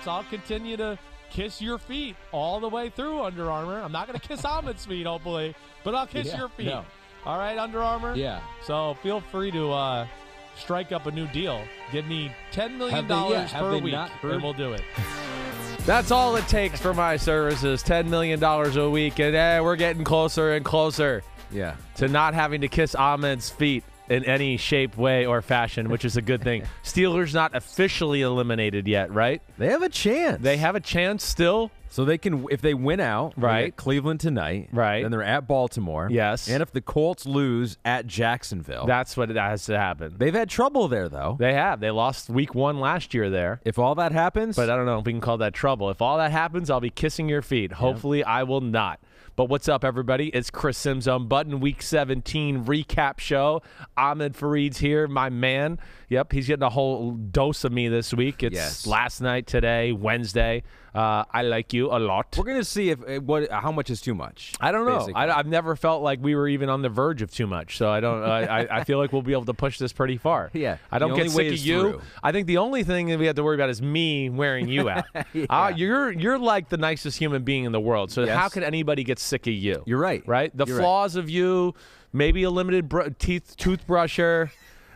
I'll continue to kiss your feet all the way through, Under Armour. I'm not going to kiss Ahmed's feet, hopefully, but I'll kiss your feet. No. All right, Under Armour? Yeah. So feel free to strike up a new deal. Give me $10 million per week, and we'll do it. That's all it takes for my services, $10 million a week, and we're getting closer and closer to not having to kiss Ahmed's feet in any shape, way, or fashion, which is a good thing. Steelers not officially eliminated yet, right? They have a chance. They have a chance still. So they can, if they win out, right? They get Cleveland tonight, right? Then they're at Baltimore, yes. And if the Colts lose at Jacksonville, that's what it has to happen. They've had trouble there, though. They have. They lost week 1 last year there. If all that happens, but I don't know if we can call that trouble. If all that happens, I'll be kissing your feet. Hopefully, I will not. But what's up, everybody? It's Chris Simms, Unbuttoned Week 17 recap show. Ahmed Fareed's here, my man. Yep, he's getting a whole dose of me this week. It's last night, today, Wednesday. I like you a lot. We're gonna see how much is too much. I don't know. I've never felt like we were even on the verge of too much. So I don't. I feel like we'll be able to push this pretty far. Yeah. I don't get sick of you. Through. I think the only thing that we have to worry about is me wearing you out. You're like the nicest human being in the world. So how could anybody get sick of you? You're right. Right. The flaws of you. Maybe a limited toothbrusher.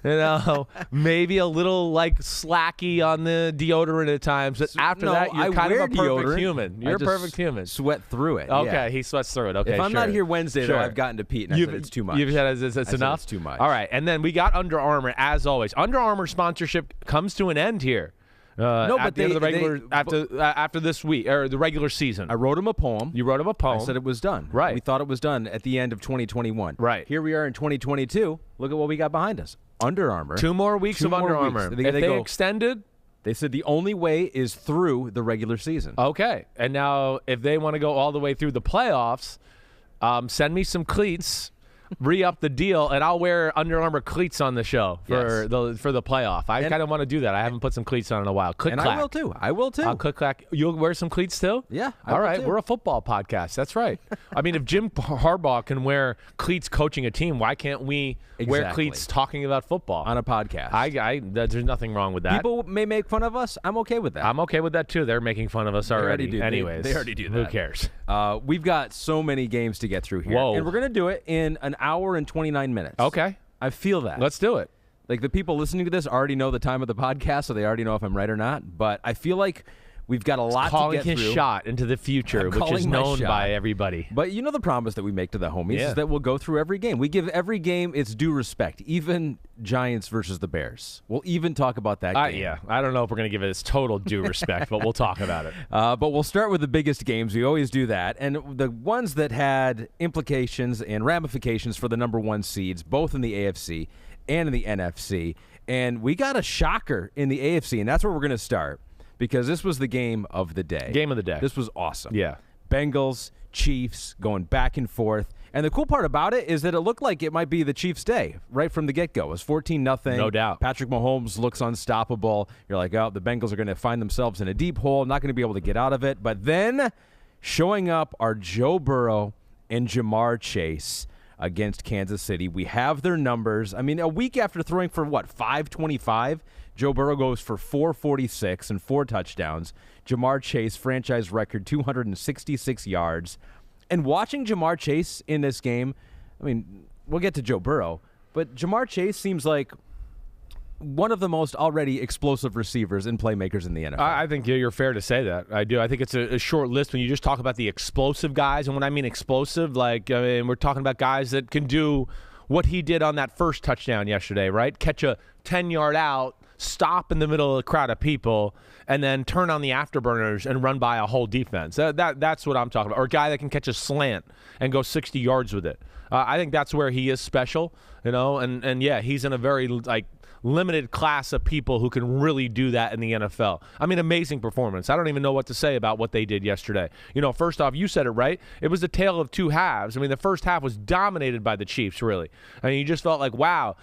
You know, maybe a little like slacky on the deodorant at times. But after that, you're kind of a perfect human. You're a perfect human. Sweat through it. Okay, he sweats through it. Okay, if I'm not here Wednesday, though, I've gotten to Pete and I said it's too much. You've said it's enough? It's too much. All right, and then we got Under Armour, as always. Under Armour sponsorship comes to an end here. At the end of the regular after this week or the regular season. I wrote him a poem. You wrote him a poem. I said it was done. Right. We thought it was done at the end of 2021. Right. Here we are in 2022. Look at what we got behind us. Under Armour. 2 more weeks of Under Armour. If they extended, they said the only way is through the regular season. Okay. And now if they want to go all the way through the playoffs, send me some cleats. Re-up the deal, and I'll wear Under Armour cleats on the show for the playoff. I kind of want to do that. I haven't put some cleats on in a while. Click, and clack. I will too. I'll click clack. You'll wear some cleats too? Yeah. All right. We're a football podcast. That's right. I mean, if Jim Harbaugh can wear cleats coaching a team, why can't we wear cleats talking about football on a podcast? There's nothing wrong with that. People may make fun of us. I'm okay with that. I'm okay with that too. They're making fun of us already. Anyways, they already do that. Who cares? We've got so many games to get through here, and we're gonna do it in an hour and 29 minutes. Okay. I feel that. Let's do it. Like, the people listening to this already know the time of the podcast, so they already know if I'm right or not. But I feel like we've got a lot to get through. Calling his shot into the future, which is known by everybody. But you know the promise that we make to the homies is that we'll go through every game. We give every game its due respect, even Giants versus the Bears. We'll even talk about that game. Yeah, I don't know if we're going to give it its total due respect, but we'll talk about it. But we'll start with the biggest games. We always do that. And the ones that had implications and ramifications for the number 1 seeds, both in the AFC and in the NFC. And we got a shocker in the AFC, and that's where we're going to start. Because this was the game of the day. Game of the day. This was awesome. Yeah. Bengals, Chiefs going back and forth. And the cool part about it is that it looked like it might be the Chiefs' day right from the get-go. It was 14-0. No doubt. Patrick Mahomes looks unstoppable. You're like, oh, the Bengals are going to find themselves in a deep hole, not going to be able to get out of it. But then showing up are Joe Burrow and Jamar Chase against Kansas City. We have their numbers. I mean, a week after throwing for, 525? Joe Burrow goes for 446 and 4 touchdowns. Jamar Chase, franchise record, 266 yards. And watching Jamar Chase in this game, I mean, we'll get to Joe Burrow, but Jamar Chase seems like one of the most already explosive receivers and playmakers in the NFL. I think you're fair to say that. I do. I think it's a short list when you just talk about the explosive guys. And when I mean explosive, we're talking about guys that can do what he did on that first touchdown yesterday, right? Catch a 10-yard out, stop in the middle of a crowd of people, and then turn on the afterburners and run by a whole defense. That's what I'm talking about. Or a guy that can catch a slant and go 60 yards with it. I think that's where he is special, and he's in a very limited class of people who can really do that in the NFL. I mean, amazing performance. I don't even know what to say about what they did yesterday. First off, you said it right. It was a tale of 2 halves. I mean, the first half was dominated by the Chiefs, really. I mean, you just felt like, wow,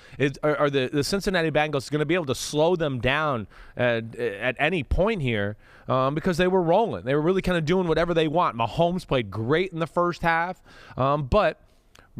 are the Cincinnati Bengals going to be able to slow them down at any point here because they were rolling. They were really kind of doing whatever they want. Mahomes played great in the first half, but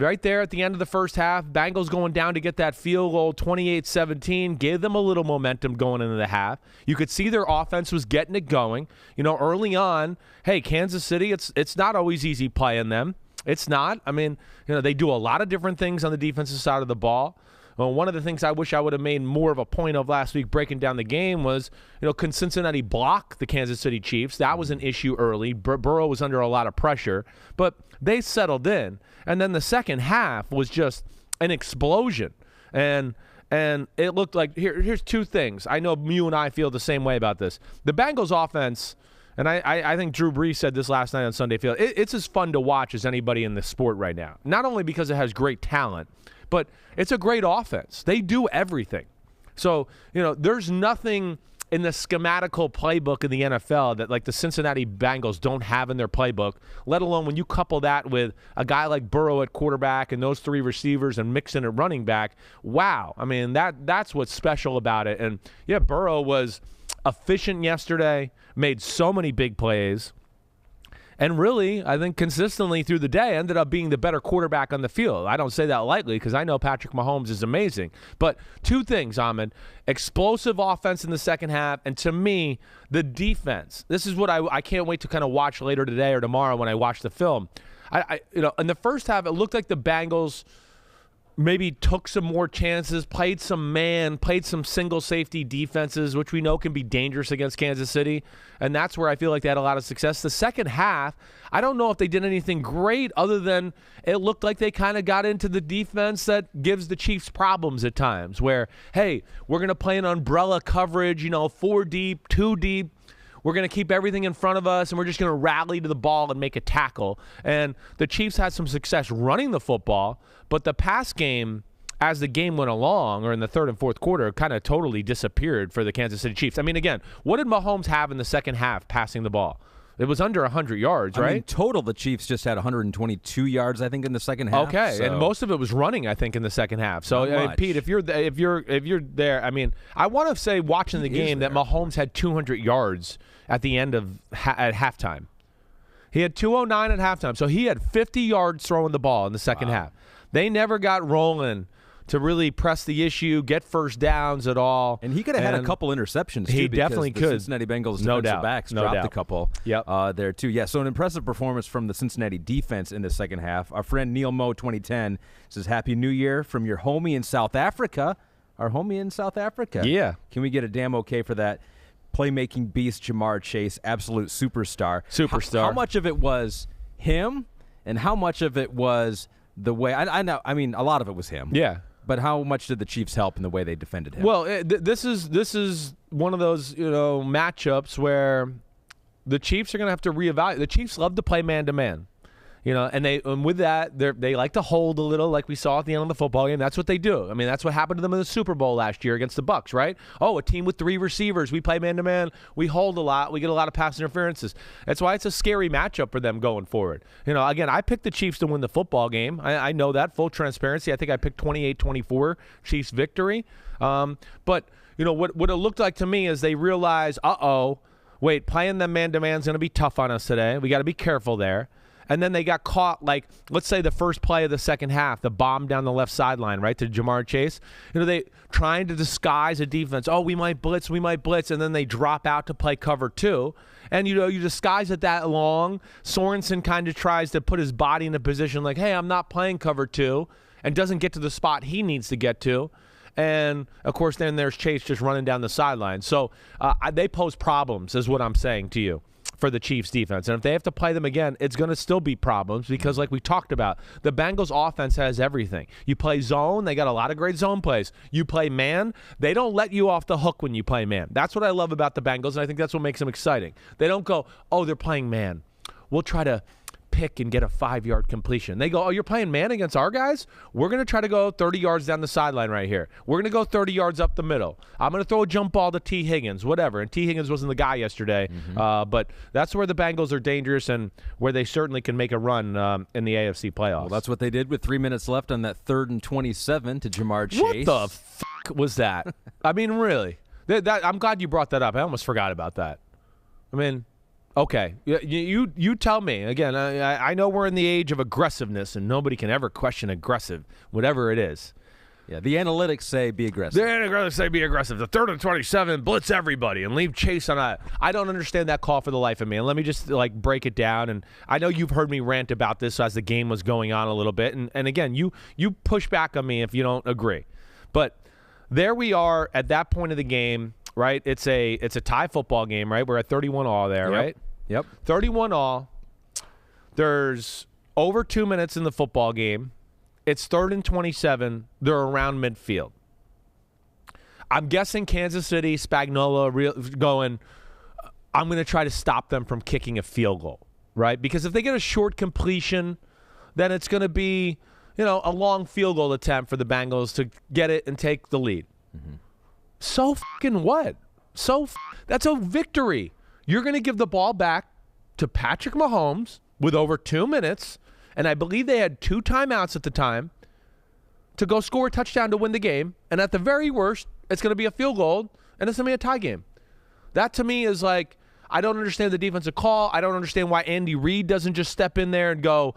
right there at the end of the first half. Bengals going down to get that field goal, 28-17, gave them a little momentum going into the half. You could see their offense was getting it going. Early on, hey, Kansas City, it's not always easy playing them. It's not. I mean, they do a lot of different things on the defensive side of the ball. Well, one of the things I wish I would have made more of a point of last week breaking down the game was, can Cincinnati block the Kansas City Chiefs? That was an issue early. Burrow was under a lot of pressure, but they settled in. And then the second half was just an explosion. And it looked like, here's two things. I know you and I feel the same way about this. The Bengals offense, and I think Drew Brees said this last night on Sunday Field, it's as fun to watch as anybody in the sport right now. Not only because it has great talent, but it's a great offense. They do everything. So, there's nothing in the schematical playbook in the NFL that like the Cincinnati Bengals don't have in their playbook, let alone when you couple that with a guy like Burrow at quarterback and those three receivers and Mixon at running back. Wow. I mean, that's what's special about it. And, yeah, Burrow was efficient yesterday, made so many big plays. And really, I think consistently through the day, ended up being the better quarterback on the field. I don't say that lightly because I know Patrick Mahomes is amazing. But two things, Ahmed. Explosive offense in the second half, and to me, the defense. This is what I can't wait to kind of watch later today or tomorrow when I watch the film. In the first half, it looked like the Bengals maybe took some more chances, played some single safety defenses, which we know can be dangerous against Kansas City, and that's where I feel like they had a lot of success. The second half, I don't know if they did anything great other than it looked like they kind of got into the defense that gives the Chiefs problems at times where, hey, we're going to play an umbrella coverage, 4 deep, 2 deep. We're going to keep everything in front of us, and we're just going to rally to the ball and make a tackle. And the Chiefs had some success running the football, but the pass game, as the game went along, or in the third and fourth quarter, kind of totally disappeared for the Kansas City Chiefs. I mean, again, what did Mahomes have in the second half passing the ball? It was under 100 yards, right? I mean, total, the Chiefs just had 122 yards, I think, in the second half. Okay, so. And most of it was running, I think, in the second half. So, I mean, Pete, if you're there, I mean, I want to say watching the game that Mahomes had 200 yards at the end of at halftime. He had 209 at halftime, so he had 50 yards throwing the ball in the second half. They never got rolling to really press the issue, get first downs at all. And he could have had a couple interceptions, too. He definitely could. The Cincinnati Bengals defensive backs dropped a couple there, too. Yeah, so an impressive performance from the Cincinnati defense in the second half. Our friend Neil Mo 2010 says, Happy New Year from your homie in South Africa. Our homie in South Africa. Yeah. Can we get a damn okay for that? Playmaking beast Jamar Chase, absolute superstar. How much of it was him and how much of it was the way I know, I mean, a lot of it was him. Yeah. But how much did the Chiefs help in the way they defended him? Well, this is one of those, matchups where the Chiefs are going to have to reevaluate. The Chiefs love to play man-to-man. And with that, they like to hold a little, like we saw at the end of the football game. That's what they do. I mean, that's what happened to them in the Super Bowl last year against the Bucs, right? Oh, a team with 3 receivers. We play man-to-man. We hold a lot. We get a lot of pass interferences. That's why it's a scary matchup for them going forward. Again, I picked the Chiefs to win the football game. I know that. Full transparency. I think I picked 28-24 Chiefs victory. But, what it looked like to me is they realized, wait, playing them man-to-man is going to be tough on us today. We got to be careful there. And then they got caught, like, let's say the first play of the second half, the bomb down the left sideline, right, to Jamar Chase. They trying to disguise a defense. Oh, we might blitz. And then they drop out to play cover 2. And, you disguise it that long. Sorensen kind of tries to put his body in a position like, hey, I'm not playing cover 2, and doesn't get to the spot he needs to get to. And, of course, then there's Chase just running down the sideline. So they pose problems is what I'm saying to you for the Chiefs defense. And if they have to play them again, it's going to still be problems because like we talked about, the Bengals offense has everything. You play zone, they got a lot of great zone plays. You play man, they don't let you off the hook when you play man. That's what I love about the Bengals, and I think that's what makes them exciting. They don't go, oh, they're playing man. We'll try to pick and get a 5-yard completion. They go, oh, you're playing man against our guys? We're going to try to go 30 yards down the sideline right here. We're going to go 30 yards up the middle. I'm going to throw a jump ball to T. Higgins, whatever. And T. Higgins wasn't the guy yesterday. But that's where the Bengals are dangerous and where they certainly can make a run in the AFC playoffs. Well, that's what they did with 3 minutes left on that 3rd and 27 to Jamar Chase. What the fuck was that? I mean, really? I'm glad you brought that up. I almost forgot about that. I mean, Okay, you tell me. Again, I know we're in the age of aggressiveness, and nobody can ever question aggressive, whatever it is. Yeah, the analytics say be aggressive. The analytics say be aggressive. The 3rd and 27, blitz everybody and leave Chase on a. I don't understand that call for the life of me. And let me just break it down. And I know you've heard me rant about this as the game was going on a little bit. And again, you push back on me if you don't agree. But there we are at that point of the game, right? It's a tie football game, right? We're at 31-all there, right? Yep. 31-all. There's over 2 minutes in the football game. It's 3rd and 27. They're around midfield. I'm guessing Kansas City, Spagnuolo going, I'm going to try to stop them from kicking a field goal, right? Because if they get a short completion, then it's going to be, a long field goal attempt for the Bengals to get it and take the lead. Mm-hmm. So fucking what? That's a victory. You're going to give the ball back to Patrick Mahomes with over 2 minutes, and I believe they had 2 timeouts at the time to go score a touchdown to win the game, and at the very worst, it's going to be a field goal, and it's going to be a tie game. That to me is I don't understand the defensive call. I don't understand why Andy Reid doesn't just step in there and go,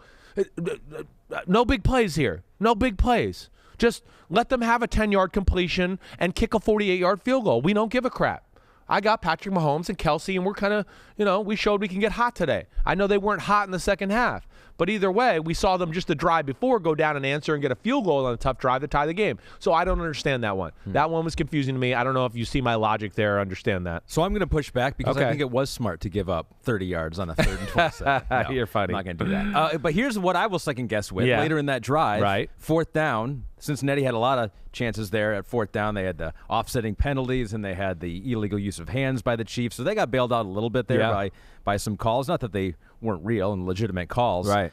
no big plays here. No big plays. Just let them have a 10-yard completion and kick a 48-yard field goal. We don't give a crap. I got Patrick Mahomes and Kelsey, and we're kind of, we showed we can get hot today. I know they weren't hot in the second half, but either way, we saw them just the drive before go down and answer and get a field goal on a tough drive to tie the game. So I don't understand that one. That one was confusing to me. I don't know if you see my logic there or understand that. So I'm going to push back because I think it was smart to give up 30 yards on a 3rd and 27. No, You're funny. I'm not going to do that. But here's what I will second guess with. Yeah. Later in that drive, right. 4th down, Cincinnati had a lot of chances there at 4th down. They had the offsetting penalties, and they had the illegal use of hands by the Chiefs. So they got bailed out a little bit there by some calls. Not that they weren't real and legitimate calls. Right.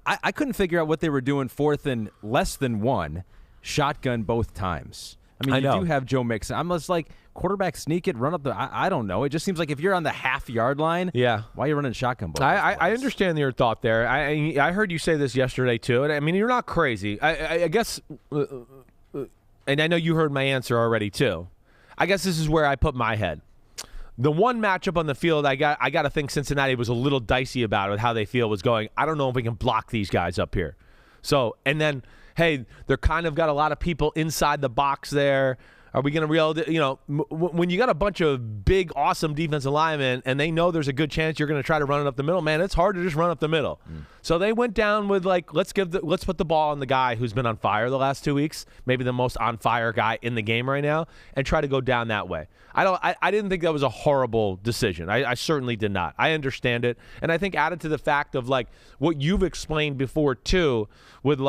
I couldn't figure out what they were doing 4th and less than 1, shotgun both times. I mean, you do have Joe Mixon. I'm just quarterback sneak it, run up the. I don't know. It just seems like if you're on the half-yard line, why are you running shotgun both? I understand your thought there. I heard you say this yesterday too, and I mean you're not crazy. I guess, and I know you heard my answer already too. I guess this is where I put my head. The one matchup on the field, I got to think Cincinnati was a little dicey about it with how they feel was going. I don't know if we can block these guys up here. So, and then, hey, they're kind of got a lot of people inside the box there. Are we going to when you got a bunch of big, awesome defensive linemen and they know there's a good chance you're going to try to run it up the middle, man, it's hard to just run up the middle. So they went down with let's put the ball on the guy who's been on fire the last 2 weeks, maybe the most on fire guy in the game right now, and try to go down that way. I didn't think that was a horrible decision. I certainly did not. I understand it. And I think added to the fact of what you've explained before too with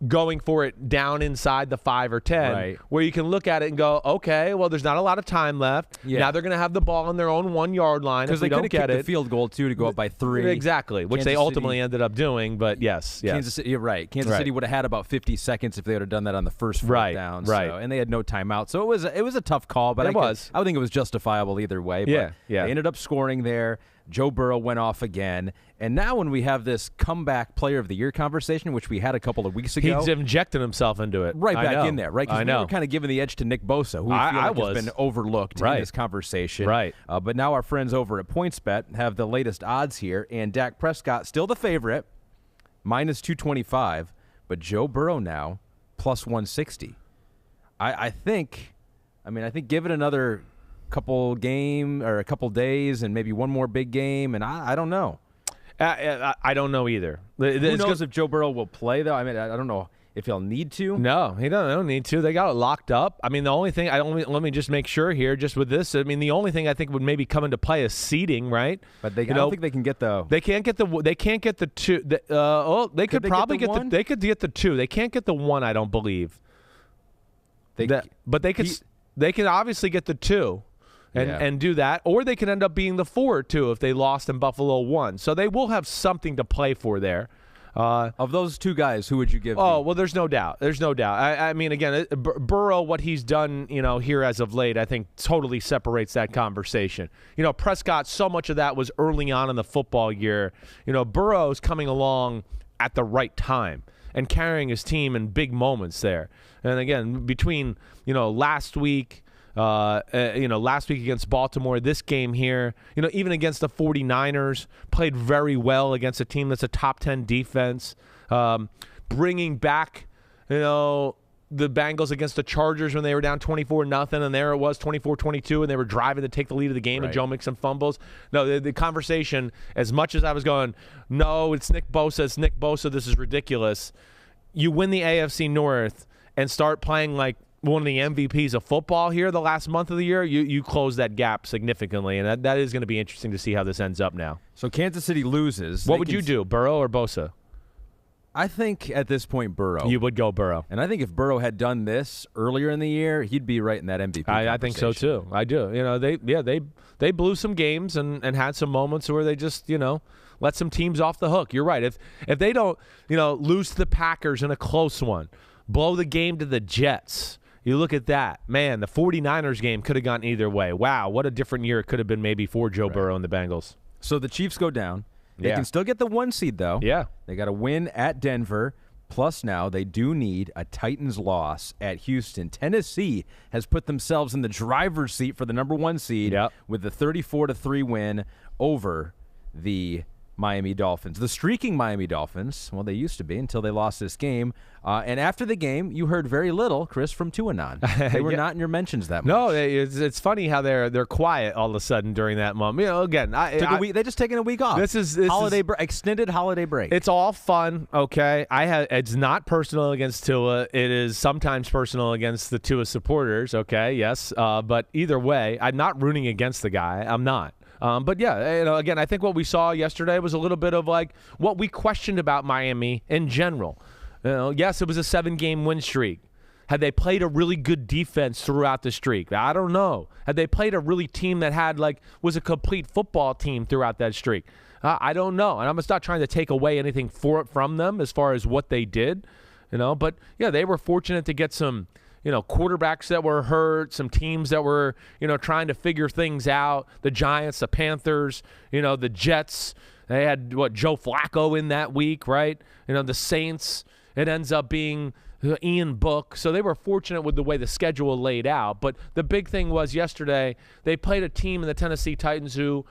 going for it down inside the 5 or 10, where you can look at it and go, okay, well, there's not a lot of time left. Yeah. Now they're going to have the ball on their own 1 yard line if they don't get it. The field goal too to go up by 3. Exactly, which they ultimately ended up doing. But yes. Kansas City, you're right. Kansas City would have had about 50 seconds if they would have done that on the first 4th down. Right. So, and they had no timeout, so it was a tough call. But I would think it was justifiable either way. But they ended up scoring there. Joe Burrow went off again. And now when we have this comeback player of the year conversation, which we had a couple of weeks ago. He's injected himself into it. Right back in there, right? Because we were kind of giving the edge to Nick Bosa, who has been overlooked in this conversation. Right. But now our friends over at PointsBet have the latest odds here. And Dak Prescott, still the favorite, minus 225. But Joe Burrow now, plus 160. I think give it another couple days and maybe one more big game, and I don't know. I don't know either. Who knows if Joe Burrow will play, though? I mean, I don't know if he'll need to. No, he don't need to. They got it locked up. I mean, the only thing let me just make sure here, just with this. I mean, the only thing I think would maybe come into play is seeding, right? But I don't think they can get the. They can't get the 2. They could probably get the. They could get the 2. They can't get the 1. I don't believe. But they could. They can obviously get the 2. And do that, or they could end up being the 4 too if they lost and Buffalo won. So they will have something to play for there. Of those 2 guys, who would you give? Oh, well, there's no doubt. There's no doubt. I mean, again, Burrow, what he's done, here as of late, I think totally separates that conversation. Prescott, so much of that was early on in the football year. Burrow's coming along at the right time and carrying his team in big moments there. And again, between last week. Last week against Baltimore, this game here, even against the 49ers, played very well against a team that's a top 10 defense. Bringing back, the Bengals against the Chargers when they were down 24-0, and there it was 24-22, and they were driving to take the lead of the game, and Joe makes some fumbles. No, the conversation, as much as I was going, no, it's Nick Bosa, this is ridiculous. You win the AFC North and start playing like one of the MVPs of football here the last month of the year, you close that gap significantly, and that is going to be interesting to see how this ends up now. So Kansas City loses. What would you do, Burrow or Bosa? I think at this point, Burrow. You would go Burrow. And I think if Burrow had done this earlier in the year, he'd be right in that MVP I think so, too. I do. They blew some games and had some moments where they just, let some teams off the hook. You're right. If they don't, lose to the Packers in a close one, blow the game to the Jets, you look at that. Man, the 49ers game could have gone either way. Wow, what a different year it could have been maybe for Joe Burrow and the Bengals. So the Chiefs go down. They can still get the 1 seed, though. Yeah. They got to win at Denver. Plus now they do need a Titans loss at Houston. Tennessee has put themselves in the driver's seat for the number 1 seed with the 34-3 win over the Miami Dolphins. The streaking Miami Dolphins, well, they used to be until they lost this game. And after the game, you heard very little, Chris, from Tuanon. They were not in your mentions that much. No, it's funny how they're quiet all of a sudden during that moment. Again, they just taken a week off. This is extended holiday break. It's all fun, okay? It's not personal against Tua. It is sometimes personal against the Tua supporters, okay? Yes, but either way, I'm not rooting against the guy. I'm not. But yeah, again, I think what we saw yesterday was a little bit of like what we questioned about Miami in general. Yes, it was a 7-game win streak. Had they played a really good defense throughout the streak? I don't know. Had they played a really team that was a complete football team throughout that streak? I don't know. And I'm just not trying to take away anything from them as far as what they did, But yeah, they were fortunate to get some quarterbacks that were hurt, some teams that were, trying to figure things out. The Giants, the Panthers, the Jets. They had, Joe Flacco in that week, right? The Saints, it ends up being Ian Book. So they were fortunate with the way the schedule laid out. But the big thing was yesterday, they played a team in the Tennessee Titans who,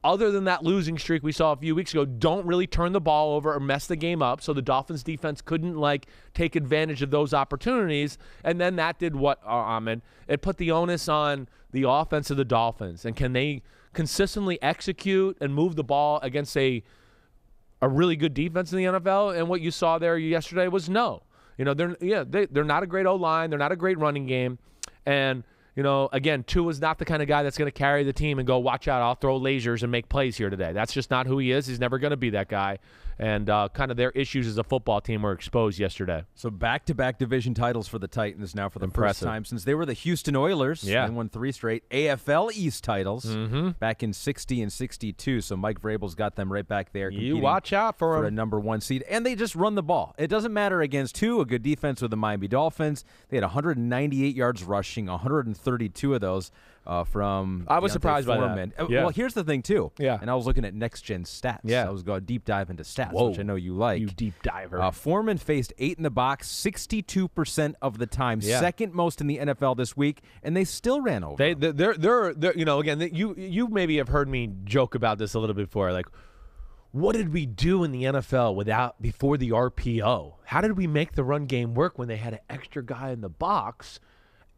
other than that losing streak we saw a few weeks ago, don't really turn the ball over or mess the game up. So the Dolphins defense couldn't take advantage of those opportunities. And then that did what, Ahmed? It put the onus on the offense of the Dolphins. And can they consistently execute and move the ball against a really good defense in the NFL? And what you saw there yesterday was no. They're not a great O-line. They're not a great running game. And, again, Tua's not the kind of guy that's going to carry the team and go, watch out, I'll throw lasers and make plays here today. That's just not who he is. He's never going to be that guy. And kind of their issues as a football team were exposed yesterday. So back-to-back division titles for the Titans now for the first time since they were the Houston Oilers. Yeah. And won 3 straight AFL East titles back in 60 and 62. So Mike Vrabel's got them right back there. You watch out for a number 1 seed. And they just run the ball. It doesn't matter against who. A good defense with the Miami Dolphins. They had 198 yards rushing, 132 of those from I was surprised by that. Yeah. Well, here's the thing, too. Yeah. And I was looking at next-gen stats. Yeah. I was going deep dive into stats, which I know you like. You deep diver. Foreman faced 8 in the box 62% of the time, second most in the NFL this week, and they still ran over. They're again, you maybe have heard me joke about this a little bit before, like, what did we do in the NFL before the RPO? How did we make the run game work when they had an extra guy in the box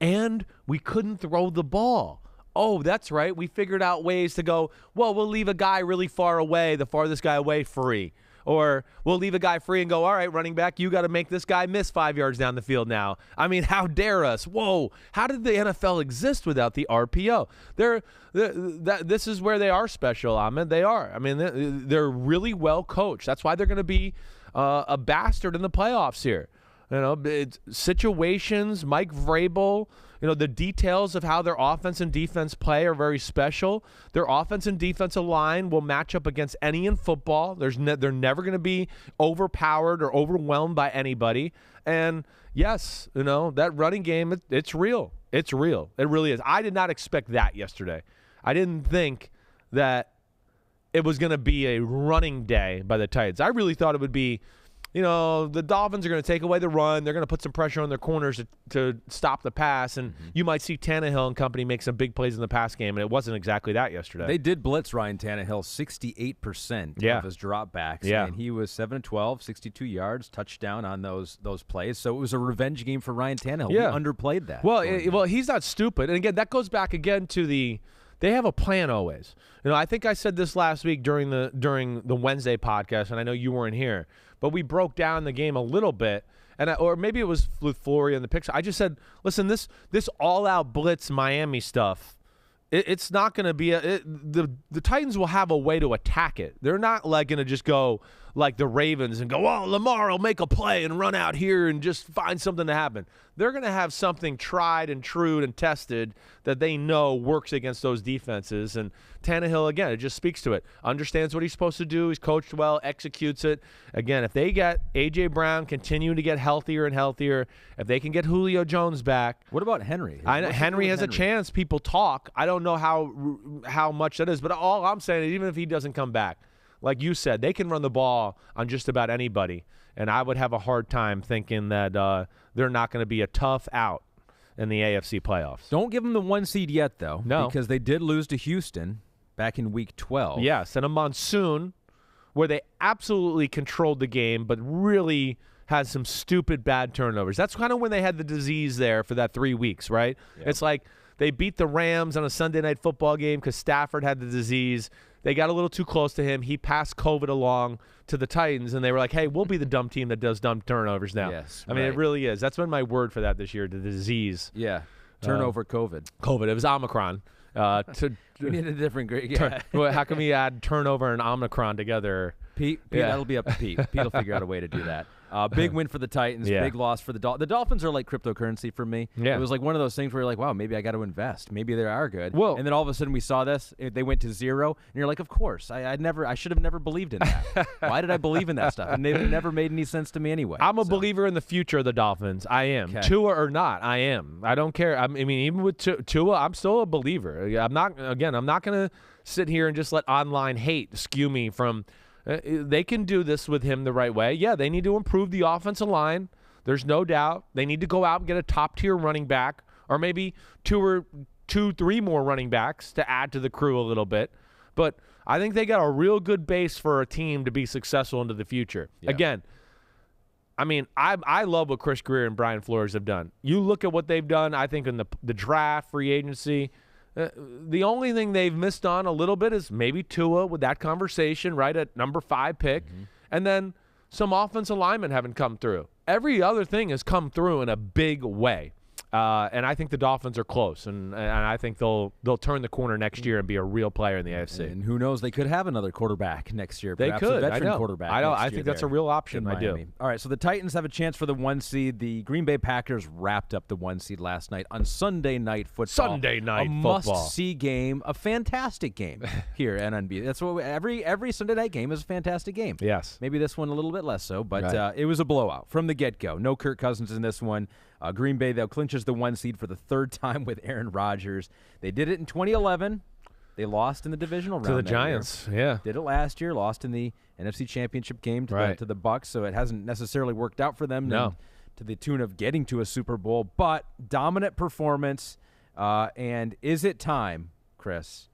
and we couldn't throw the ball? Oh, that's right. We figured out ways to go, well, we'll leave a guy really far away, the farthest guy away, free. Or we'll leave a guy free and go, all right, running back, you got to make this guy miss 5 yards down the field now. I mean, how dare us? Whoa, how did the NFL exist without the RPO? This is where they are special, Ahmed. They are. I mean, they're really well coached. That's why they're going to be a bastard in the playoffs here. It's situations, Mike Vrabel, the details of how their offense and defense play are very special. Their offense and defensive line will match up against any in football. They're never going to be overpowered or overwhelmed by anybody. And yes, that running game, it's real. It's real. It really is. I did not expect that yesterday. I didn't think that it was going to be a running day by the Titans. I really thought it would be the Dolphins are going to take away the run. They're going to put some pressure on their corners to stop the pass, and you might see Tannehill and company make some big plays in the pass game, and it wasn't exactly that yesterday. They did blitz Ryan Tannehill 68% of his dropbacks, and he was 7-12, 62 yards, touchdown on those plays. So it was a revenge game for Ryan Tannehill. He underplayed that. Well, he's not stupid. And again, that goes back again to they have a plan always. I think I said this last week during the Wednesday podcast, and I know you weren't here, but we broke down the game a little bit, or maybe it was with Flory in the picture. I just said, listen, this all-out blitz Miami stuff, it's not going to be the Titans will have a way to attack it. They're not like going to just go like the Ravens and go, oh, Lamar will make a play and run out here and just find something to happen. They're going to have something tried and true and tested that they know works against those defenses. And Tannehill, again, it just speaks to it. Understands what he's supposed to do. He's coached well, executes it. Again, if they get A.J. Brown continuing to get healthier and healthier, if they can get Julio Jones back. What about Henry? Henry has a chance. People talk. I don't know how much that is. But all I'm saying is even if he doesn't come back, like you said, they can run the ball on just about anybody. And I would have a hard time thinking that they're not going to be a tough out in the AFC playoffs. Don't give them the 1 seed yet, though. No. Because they did lose to Houston back in Week 12. Yes, and a monsoon where they absolutely controlled the game but really had some stupid bad turnovers. That's kind of when they had the disease there for that 3 weeks, right? Yep. It's like they beat the Rams on a Sunday night football game because Stafford had the disease. They got a little too close to him. He passed COVID along to the Titans, and they were like, hey, we'll be the dumb team that does dumb turnovers now. Yes, I mean, it really is. That's been my word for that this year, the disease. Yeah, turnover COVID. COVID. It was Omicron. We need a different grade. Yeah. How can we add turnover and Omicron together? Pete, that'll be up to Pete. Pete will figure out a way to do that. Big win for the Titans. Big loss for the Dolphins. The Dolphins are like cryptocurrency for me. Yeah. It was like one of those things where you're like, wow, maybe I got to invest. Maybe they are good. Well, and then all of a sudden we saw this. They went to 0, and you're like, of course. I should have never believed in that. Why did I believe in that stuff? And they've never made any sense to me anyway. I'm a believer in the future of the Dolphins. I am. Okay. Tua or not, I am. I don't care. I mean, even with Tua, I'm still a believer. I'm not going to sit here and just let online hate skew me from they can do this with him the right way. Yeah, they need to improve the offensive line. There's no doubt. They need to go out and get a top-tier running back or maybe 2, 3 more running backs to add to the crew a little bit. But I think they got a real good base for a team to be successful into the future. Yeah. Again, I mean, I love what Chris Greer and Brian Flores have done. You look at what they've done, I think, in the draft, free agency. The only thing they've missed on a little bit is maybe Tua with that conversation, right, at number 5 pick. Mm-hmm. And then some offensive linemen haven't come through. Every other thing has come through in a big way. And I think the Dolphins are close, and I think they'll turn the corner next year and be a real player in the AFC. And who knows? They could have another quarterback next year. They could. A veteran quarterback. I think that's a real option. I do. All right, so the Titans have a chance for the 1 seed. The Green Bay Packers wrapped up the 1 seed last night on Sunday Night Football. A must-see game, a fantastic game here at NB. That's what every Sunday night game is a fantastic game. Yes. Maybe this one a little bit less so, but it was a blowout from the get-go. No Kirk Cousins in this one. Green Bay, though, clinches the 1 seed for the 3rd time with Aaron Rodgers. They did it in 2011. They lost in the divisional round. To the Giants, yeah. Did it last year, lost in the NFC Championship game to the Bucs, so it hasn't necessarily worked out for them to the tune of getting to a Super Bowl. But dominant performance, and is it time, Chris,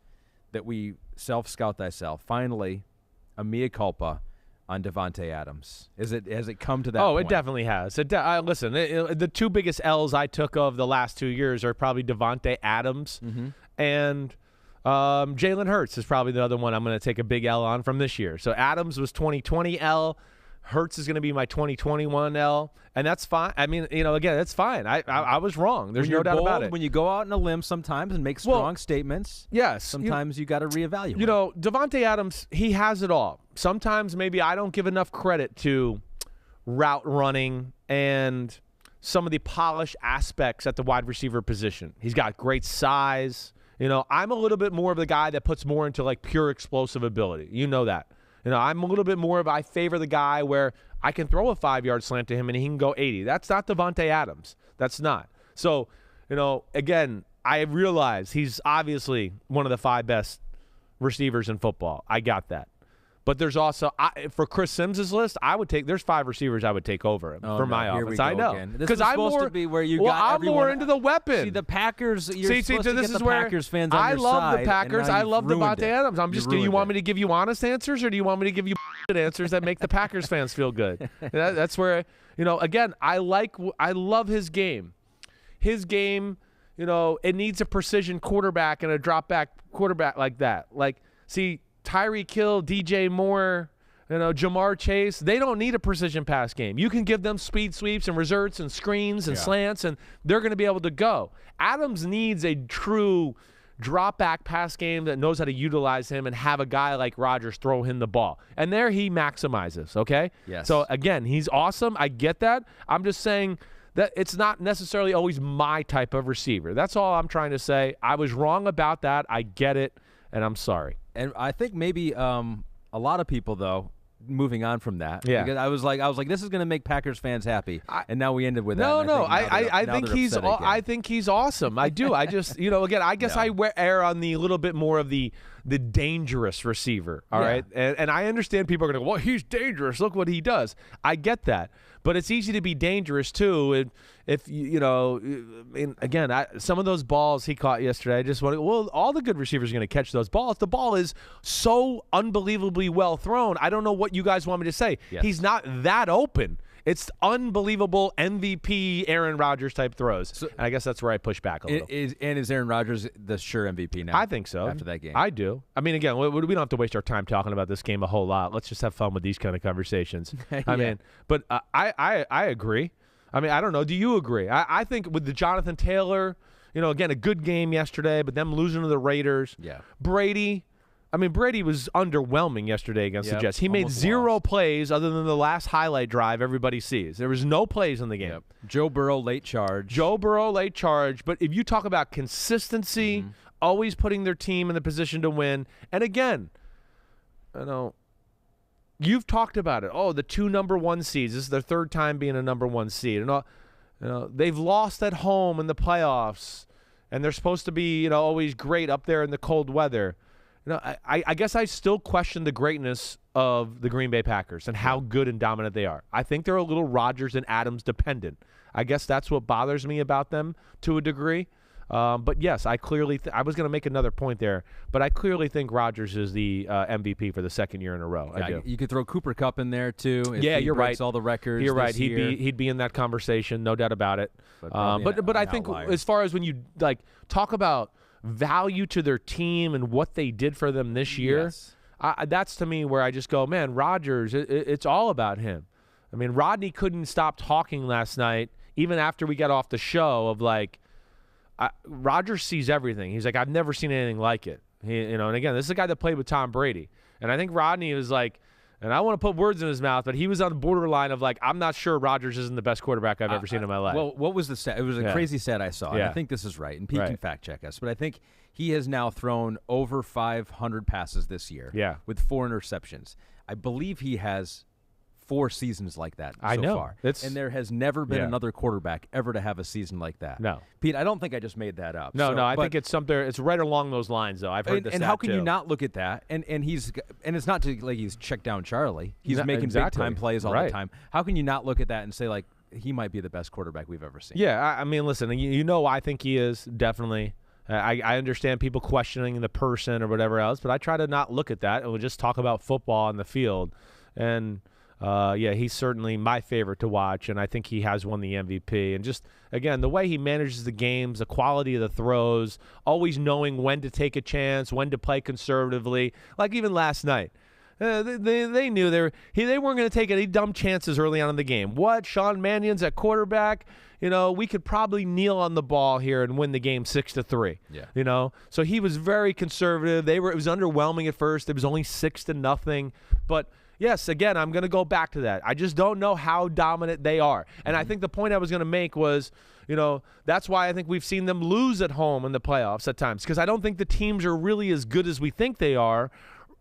that we self-scout thyself? Finally, a mea culpa on Davante Adams. Has it come to that point? Oh, it definitely has. Listen, the 2 biggest L's I took of the last 2 years are probably Davante Adams and Jalen Hurts is probably the other one I'm going to take a big L on from this year. So Adams was 2020 L. Hurts is going to be my 2021 L, and that's fine. I mean, again, that's fine. I was wrong. There's no doubt about it. When you go out on a limb sometimes and make strong statements, yes, sometimes you got to reevaluate. Davante Adams, he has it all. Sometimes maybe I don't give enough credit to route running and some of the polished aspects at the wide receiver position. He's got great size. I'm a little bit more of the guy that puts more into like pure explosive ability. You know that. I'm a little bit more I favor the guy where I can throw a 5-yard slant to him and he can go 80. That's not Davante Adams. That's not. So, again, I realize he's obviously one of the 5 best receivers in football. I got that. But there's also for Chris Simms's list, there's 5 receivers I would take over him for my offense. I know because I'm supposed to be where you got I'm more into the weapon. See the Packers. You're supposed to this get is the where Packers fans on I your love side, the Packers. I love Davante Adams. Do you want me to give you honest answers, or do you want me to give you answers that make the Packers fans feel good? That's where again, I love his game. His game, it needs a precision quarterback and a drop back quarterback like that. See, Tyreek Hill, DJ Moore, Jamar Chase, they don't need a precision pass game. You can give them speed sweeps and reserts and screens and slants, and they're going to be able to go. Adams needs a true drop-back pass game that knows how to utilize him and have a guy like Rodgers throw him the ball. And there he maximizes, okay? Yes. So, again, he's awesome. I get that. I'm just saying that it's not necessarily always my type of receiver. That's all I'm trying to say. I was wrong about that. I get it, and I'm sorry. And I think maybe a lot of people, though, moving on from that. Yeah. Because I was like, this is going to make Packers fans happy, and now we ended with that. I think he's awesome. I do. I just, again, I guess I err on the little bit more of the dangerous receiver. All right, and I understand people are going to go, well, he's dangerous. Look what he does. I get that, but it's easy to be dangerous too. If again, some of those balls he caught yesterday, I just want to. Well, all the good receivers are going to catch those balls. The ball is so unbelievably well thrown. I don't know what you guys want me to say. Yes. He's not that open. It's unbelievable MVP Aaron Rodgers type throws. So, and I guess that's where I push back a little. Is Aaron Rodgers the sure MVP now? I think so. After that game. I do. I mean, again, we don't have to waste our time talking about this game a whole lot. Let's just have fun with these kind of conversations. I mean, but I agree. I mean, I don't know. Do you agree? I think with the Jonathan Taylor, again, a good game yesterday, but them losing to the Raiders. Yeah. Brady was underwhelming yesterday against the Jets. He made 0 plays other than the last highlight drive everybody sees. There was no plays in the game. Joe Burrow, late charge. But if you talk about consistency, always putting their team in the position to win, and again, you've talked about it. Oh, the 2 number 1 seeds. This is their 3rd time being a number 1 seed. And they've lost at home in the playoffs, and they're supposed to be always great up there in the cold weather. I guess I still question the greatness of the Green Bay Packers and how good and dominant they are. I think they're a little Rodgers and Adams dependent. I guess that's what bothers me about them to a degree. But yes, I clearly I was going to make another point there, but I clearly think Rodgers is the MVP for the 2nd year in a row. I do. You could throw Cooper Kupp in there too. If you're breaks right. All the records. You're right. Year. He'd be in that conversation, no doubt about it. But I think outlier. As far as when you talk about value to their team and what they did for them this year, that's to me where I just go, man, Rodgers, it's all about him. I mean, Rodney couldn't stop talking last night, even after we got off the show, of Rodgers sees everything. He's like, I've never seen anything like it. And again, this is a guy that played with Tom Brady. And I think Rodney was like, and I don't want to put words in his mouth, but he was on the borderline of I'm not sure Rodgers isn't the best quarterback I've ever seen in my life. Well, what was the stat? It was a crazy stat I saw. And I think this is right. And Pete can fact check us. But I think he has now thrown over 500 passes this year with 4 interceptions. I believe he has 4 seasons like that so far. And there has never been another quarterback ever to have a season like that. No. Pete, I don't think I just made that up. No, I think it's something. It's right along those lines, though. I've heard this. And how can you not look at that? And it's not he's checked down Charlie. He's making big time plays all the time. How can you not look at that and say he might be the best quarterback we've ever seen? Yeah, I mean, listen, I think he is definitely. I understand people questioning the person or whatever else, but I try to not look at that and we'll just talk about football on the field. And he's certainly my favorite to watch, and I think he has won the MVP. And just, again, the way he manages the games, the quality of the throws, always knowing when to take a chance, when to play conservatively. Like even last night, they knew they weren't going to take any dumb chances early on in the game. What? Sean Mannion's at quarterback? We could probably kneel on the ball here and win the game 6-3. Yeah. So he was very conservative. It was underwhelming at first. It was only 6-0, but. Yes, again, I'm going to go back to that. I just don't know how dominant they are. And I think the point I was going to make was, that's why I think we've seen them lose at home in the playoffs at times, because I don't think the teams are really as good as we think they are.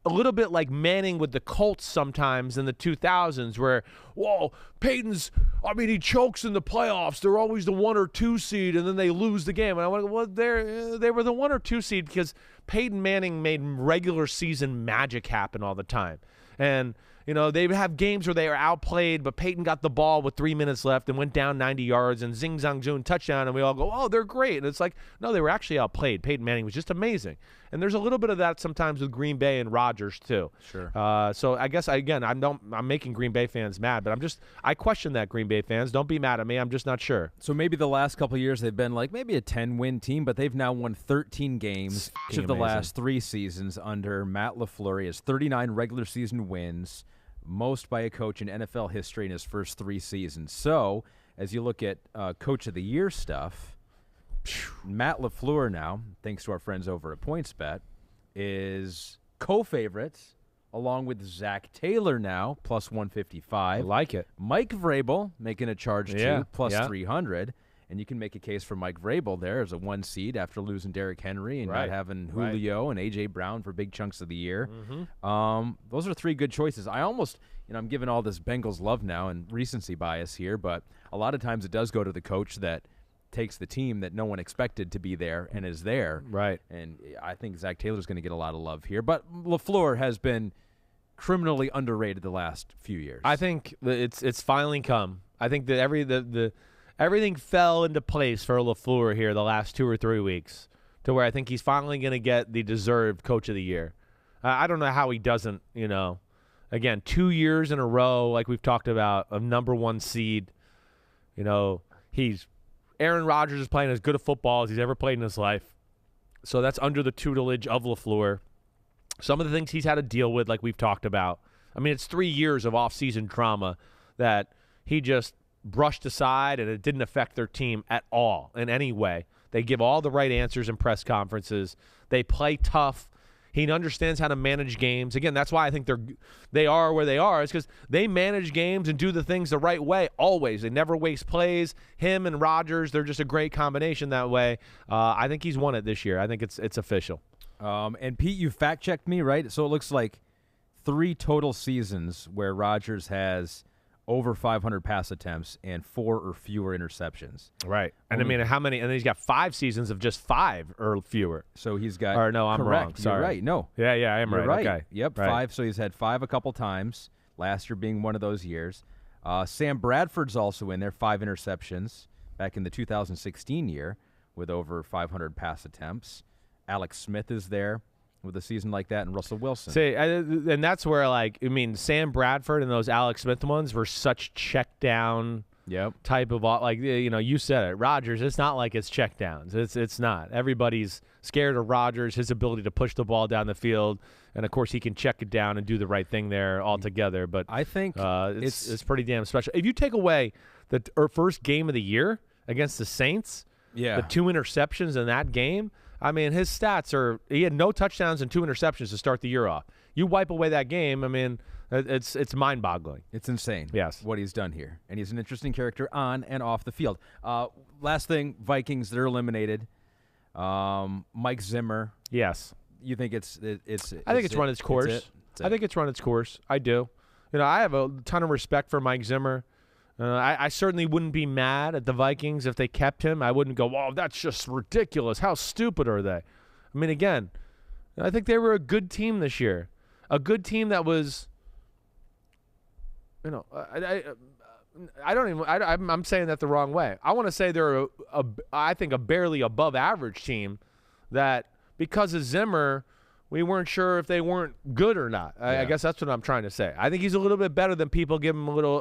A little bit like Manning with the Colts sometimes in the 2000s where, he chokes in the playoffs. They're always the 1 or 2 seed, and then they lose the game. And I went, they were the 1 or 2 seed because Peyton Manning made regular season magic happen all the time. And, they would have games where they were outplayed, but Peyton got the ball with 3 minutes left and went down 90 yards and zing, zang, zoom, touchdown. And we all go, oh, they're great. And it's like, no, they were actually outplayed. Peyton Manning was just amazing. And there's a little bit of that sometimes with Green Bay and Rodgers too. Sure. So I guess, I'm making Green Bay fans mad, but I question that, Green Bay fans. Don't be mad at me. I'm just not sure. So maybe the last couple of years they've been like maybe a 10-win team, but they've now won 13 games each of the last 3 seasons under Matt LaFleur. He has 39 regular season wins, most by a coach in NFL history in his first 3 seasons. So as you look at Coach of the Year stuff, Matt LaFleur now, thanks to our friends over at PointsBet, is co-favorites along with Zach Taylor now, plus 155. I like it. Mike Vrabel making a charge too, plus 300. And you can make a case for Mike Vrabel there as a 1 seed after losing Derrick Henry and not having Julio and A.J. Brown for big chunks of the year. Those are 3 good choices. I almost, I'm giving all this Bengals love now and recency bias here, but a lot of times it does go to the coach that takes the team that no one expected to be there and is there. Right. And I think Zach Taylor's going to get a lot of love here. But LaFleur has been criminally underrated the last few years. I think it's finally come. I think that everything fell into place for LaFleur here the last 2 or 3 weeks to where I think he's finally going to get the deserved Coach of the Year. I don't know how he doesn't, Again, 2 years in a row, like we've talked about, a number 1 seed. Aaron Rodgers is playing as good a football as he's ever played in his life. So that's under the tutelage of LaFleur. Some of the things he's had to deal with, like we've talked about. I mean, it's 3 years of off-season trauma that he just brushed aside, and it didn't affect their team at all in any way. They give all the right answers in press conferences. They play tough. He understands how to manage games. Again, that's why I think they are where they are, is because they manage games and do the things the right way always. They never waste plays. Him and Rodgers, they're just a great combination that way. I think he's won it this year. I think it's official. And Pete, you fact-checked me, right? So it looks like 3 total seasons where Rodgers has over 500 pass attempts and 4 or fewer interceptions. Right. And I mean, how many? And then he's got 5 seasons of just 5 or fewer. So he's got. Or no, I'm wrong. Sorry. You're right. No. Yeah, I am right. Okay. Yep. Right. 5. So he's had 5 a couple times. Last year being one of those years. Sam Bradford's also in there. 5 interceptions back in the 2016 year with over 500 pass attempts. Alex Smith is there with a season like that, and Russell Wilson. See, and that's where, Sam Bradford and those Alex Smith ones were such check down type of, you said it. Rodgers, it's not like it's check downs. It's not. Everybody's scared of Rodgers, his ability to push the ball down the field, and, of course, he can check it down and do the right thing there altogether. But I think it's pretty damn special. If you take away the first game of the year against the Saints, the 2 interceptions in that game, I mean, his stats he had no touchdowns and 2 interceptions to start the year off. You wipe away that game, I mean, it's mind-boggling. It's insane. Yes. What he's done here. And he's an interesting character on and off the field. Last thing, Vikings, they're eliminated. Mike Zimmer. Yes. You think I think it's run its course. I think it's run its course. I do. I have a ton of respect for Mike Zimmer. I certainly wouldn't be mad at the Vikings if they kept him. I wouldn't go, "Oh, that's just ridiculous. How stupid are they?" I mean, again, I think they were a good team this year, a good team that was, I'm saying that the wrong way. I want to say they're I think a barely above average team that because of Zimmer, we weren't sure if they weren't good or not. I guess that's what I'm trying to say. I think he's a little bit better than people give him a little,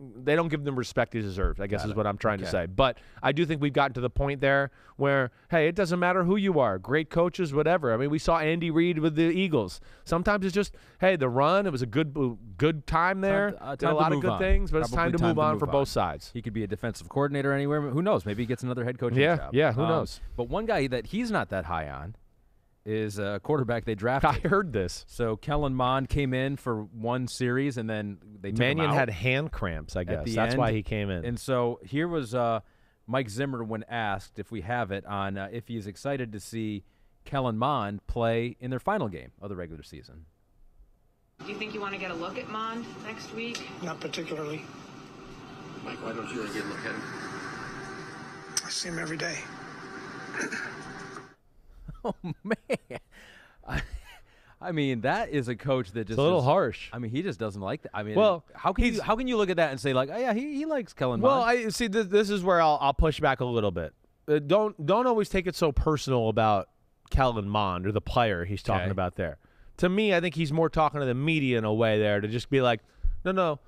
they don't give him the respect he deserves, I guess is what I'm trying to say. But I do think we've gotten to the point there where, hey, it doesn't matter who you are. Great coaches, whatever. I mean, we saw Andy Reid with the Eagles. Sometimes it's just, hey, the run, it was a good time there. Did a lot of good things, but it's time to move on for both sides. He could be a defensive coordinator anywhere. Who knows? Maybe he gets another head coaching job. Yeah, who knows? But one guy that he's not that high on is a quarterback they drafted. I heard this. So Kellen Mond came in for 1 series, and then they took him out. Mannion had hand cramps, I guess. That's why he came in. And so here was Mike Zimmer when asked, if we have it, on if he's excited to see Kellen Mond play in their final game of the regular season. Do you think you want to get a look at Mond next week? Not particularly. Mike, why don't you want to get a look at him? I see him every day. Oh, man. I mean, that is a coach that just It's a little harsh. I mean, he just doesn't like that. I mean, Well, how can you look at that and say like, oh yeah, he likes Kellen Mond? Well, I see. This is where I'll push back a little bit. Don't always take it so personal about Kellen Mond or the player he's talking about there. To me, I think he's more talking to the media in a way there to just be like, no.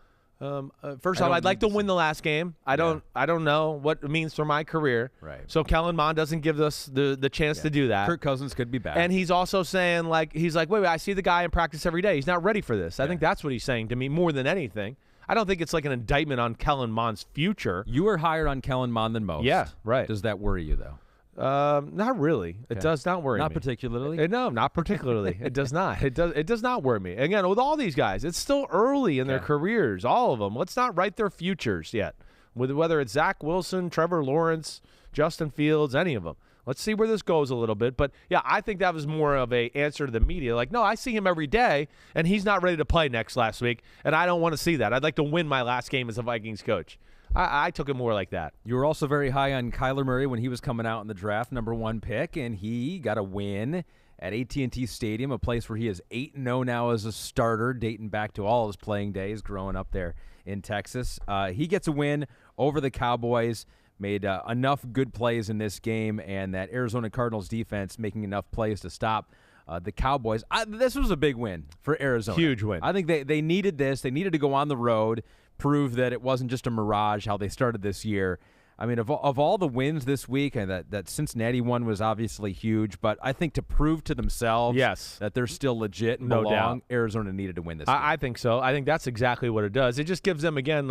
First off, I'd like to win the last game. I don't know what it means for my career. Right. So Kellen Mond doesn't give us the chance to do that. Kirk Cousins could be back. And he's also saying wait, I see the guy in practice every day. He's not ready for this. I think that's what he's saying to me more than anything. I don't think it's like an indictment on Kellen Mond's future. You were higher on Kellen Mond than most. Yeah, right. Does that worry you though? Not really. It does not worry me. Not particularly? No, not particularly. It does not. It does not worry me. Again, with all these guys, it's still early in their careers, all of them. Let's not write their futures yet. Whether it's Zach Wilson, Trevor Lawrence, Justin Fields, any of them. Let's see where this goes a little bit. But, yeah, I think that was more of a answer to the media. Like, no, I see him every day, and he's not ready to play last week, and I don't want to see that. I'd like to win my last game as a Vikings coach. I took it more like that. You were also very high on Kyler Murray when he was coming out in the draft, #1 pick, and he got a win at AT&T Stadium, a place where he is 8-0 now as a starter, dating back to all his playing days growing up there in Texas. He gets a win over the Cowboys, made enough good plays in this game, and that Arizona Cardinals defense making enough plays to stop the Cowboys. This was a big win for Arizona. Huge win. I think they needed this. They needed to go on the road, prove that it wasn't just a mirage how they started this year. I mean, of all the wins this week, and that Cincinnati one was obviously huge, but I think to prove to themselves that they're still legit and belong, Arizona needed to win this game. I think so. I think that's exactly what it does. It just gives them, again,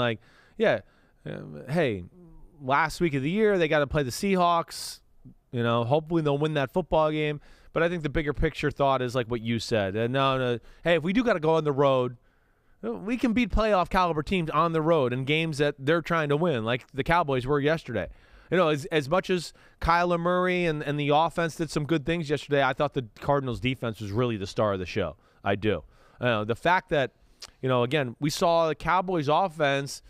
hey, last week of the year, they got to play the Seahawks. Hopefully they'll win that football game. But I think the bigger picture thought is like what you said. No, hey, if we do got to go on the road, we can beat playoff caliber teams on the road in games that they're trying to win, like the Cowboys were yesterday. As much as Kyler Murray and the offense did some good things yesterday, I thought the Cardinals defense was really the star of the show. I do. The fact that, again, we saw the Cowboys offense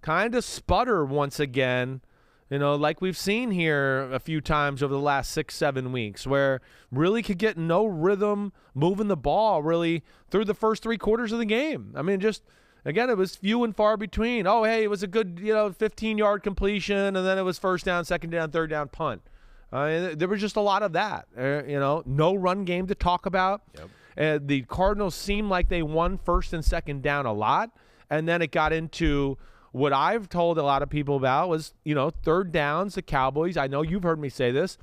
kind of sputter once again, like we've seen here a few times over the last 6-7 weeks, where really could get no rhythm moving the ball really through the first 3 quarters of the game. I mean, just, again, it was few and far between. Oh, hey, it was a good, 15-yard completion, and then it was first down, second down, third down punt. There was just a lot of that. No run game to talk about. Yep. The Cardinals seemed like they won first and second down a lot, and then it got into what I've told a lot of people about was, third downs, the Cowboys. I know you've heard me say this.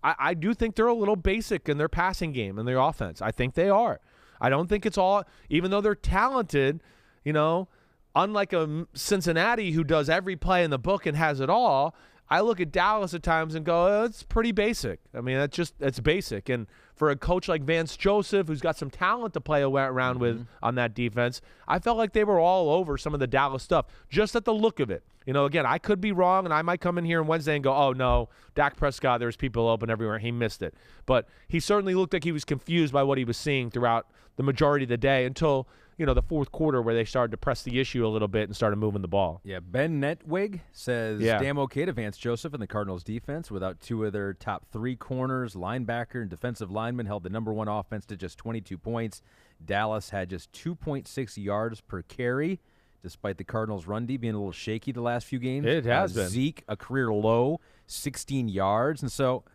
I do think they're a little basic in their passing game and their offense. I think they are. I don't think it's all, even though they're talented, unlike a Cincinnati who does every play in the book and has it all, I look at Dallas at times and go, oh, it's pretty basic. I mean, it's basic. And for a coach like Vance Joseph, who's got some talent to play around with on that defense, I felt like they were all over some of the Dallas stuff, just at the look of it. Again, I could be wrong, and I might come in here on Wednesday and go, oh, no, Dak Prescott, there's people open everywhere. He missed it. But he certainly looked like he was confused by what he was seeing throughout the majority of the day until the fourth quarter where they started to press the issue a little bit and started moving the ball. Yeah, Ben Netwig says, damn okay to Vance Joseph and the Cardinals defense without 2 of their top 3 corners, linebacker, and defensive lineman held the #1 offense to just 22 points. Dallas had just 2.6 yards per carry, despite the Cardinals' run D being a little shaky the last few games. It has been. Zeke, a career low, 16 yards. And so,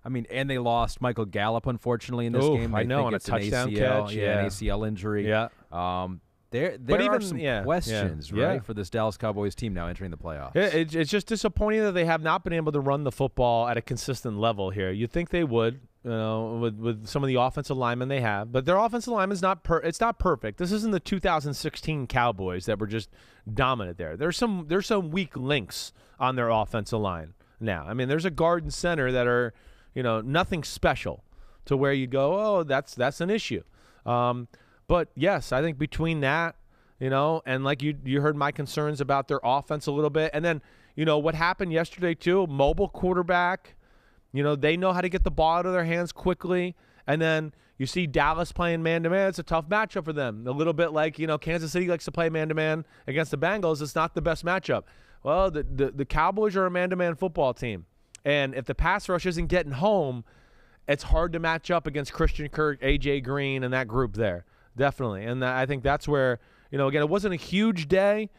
and they lost Michael Gallup, unfortunately, in this game. I know, on a touchdown catch. Yeah, an ACL injury. Yeah. There are some questions, right, for this Dallas Cowboys team now entering the playoffs. It's just disappointing that they have not been able to run the football at a consistent level here. You'd think they would, with some of the offensive linemen they have, but their offensive linemen is not it's not perfect. This isn't the 2016 Cowboys that were just dominant there. There's some weak links on their offensive line now. I mean, there's a guard and center that are nothing special to where you go, oh, that's an issue. But, yes, I think between that, and like you heard my concerns about their offense a little bit. And then, what happened yesterday, too, mobile quarterback, they know how to get the ball out of their hands quickly. And then you see Dallas playing man-to-man. It's a tough matchup for them. A little bit like, Kansas City likes to play man-to-man against the Bengals. It's not the best matchup. Well, the Cowboys are a man-to-man football team. And if the pass rush isn't getting home, it's hard to match up against Christian Kirk, A.J. Green, and that group there. Definitely. And I think that's where, again, it wasn't a huge day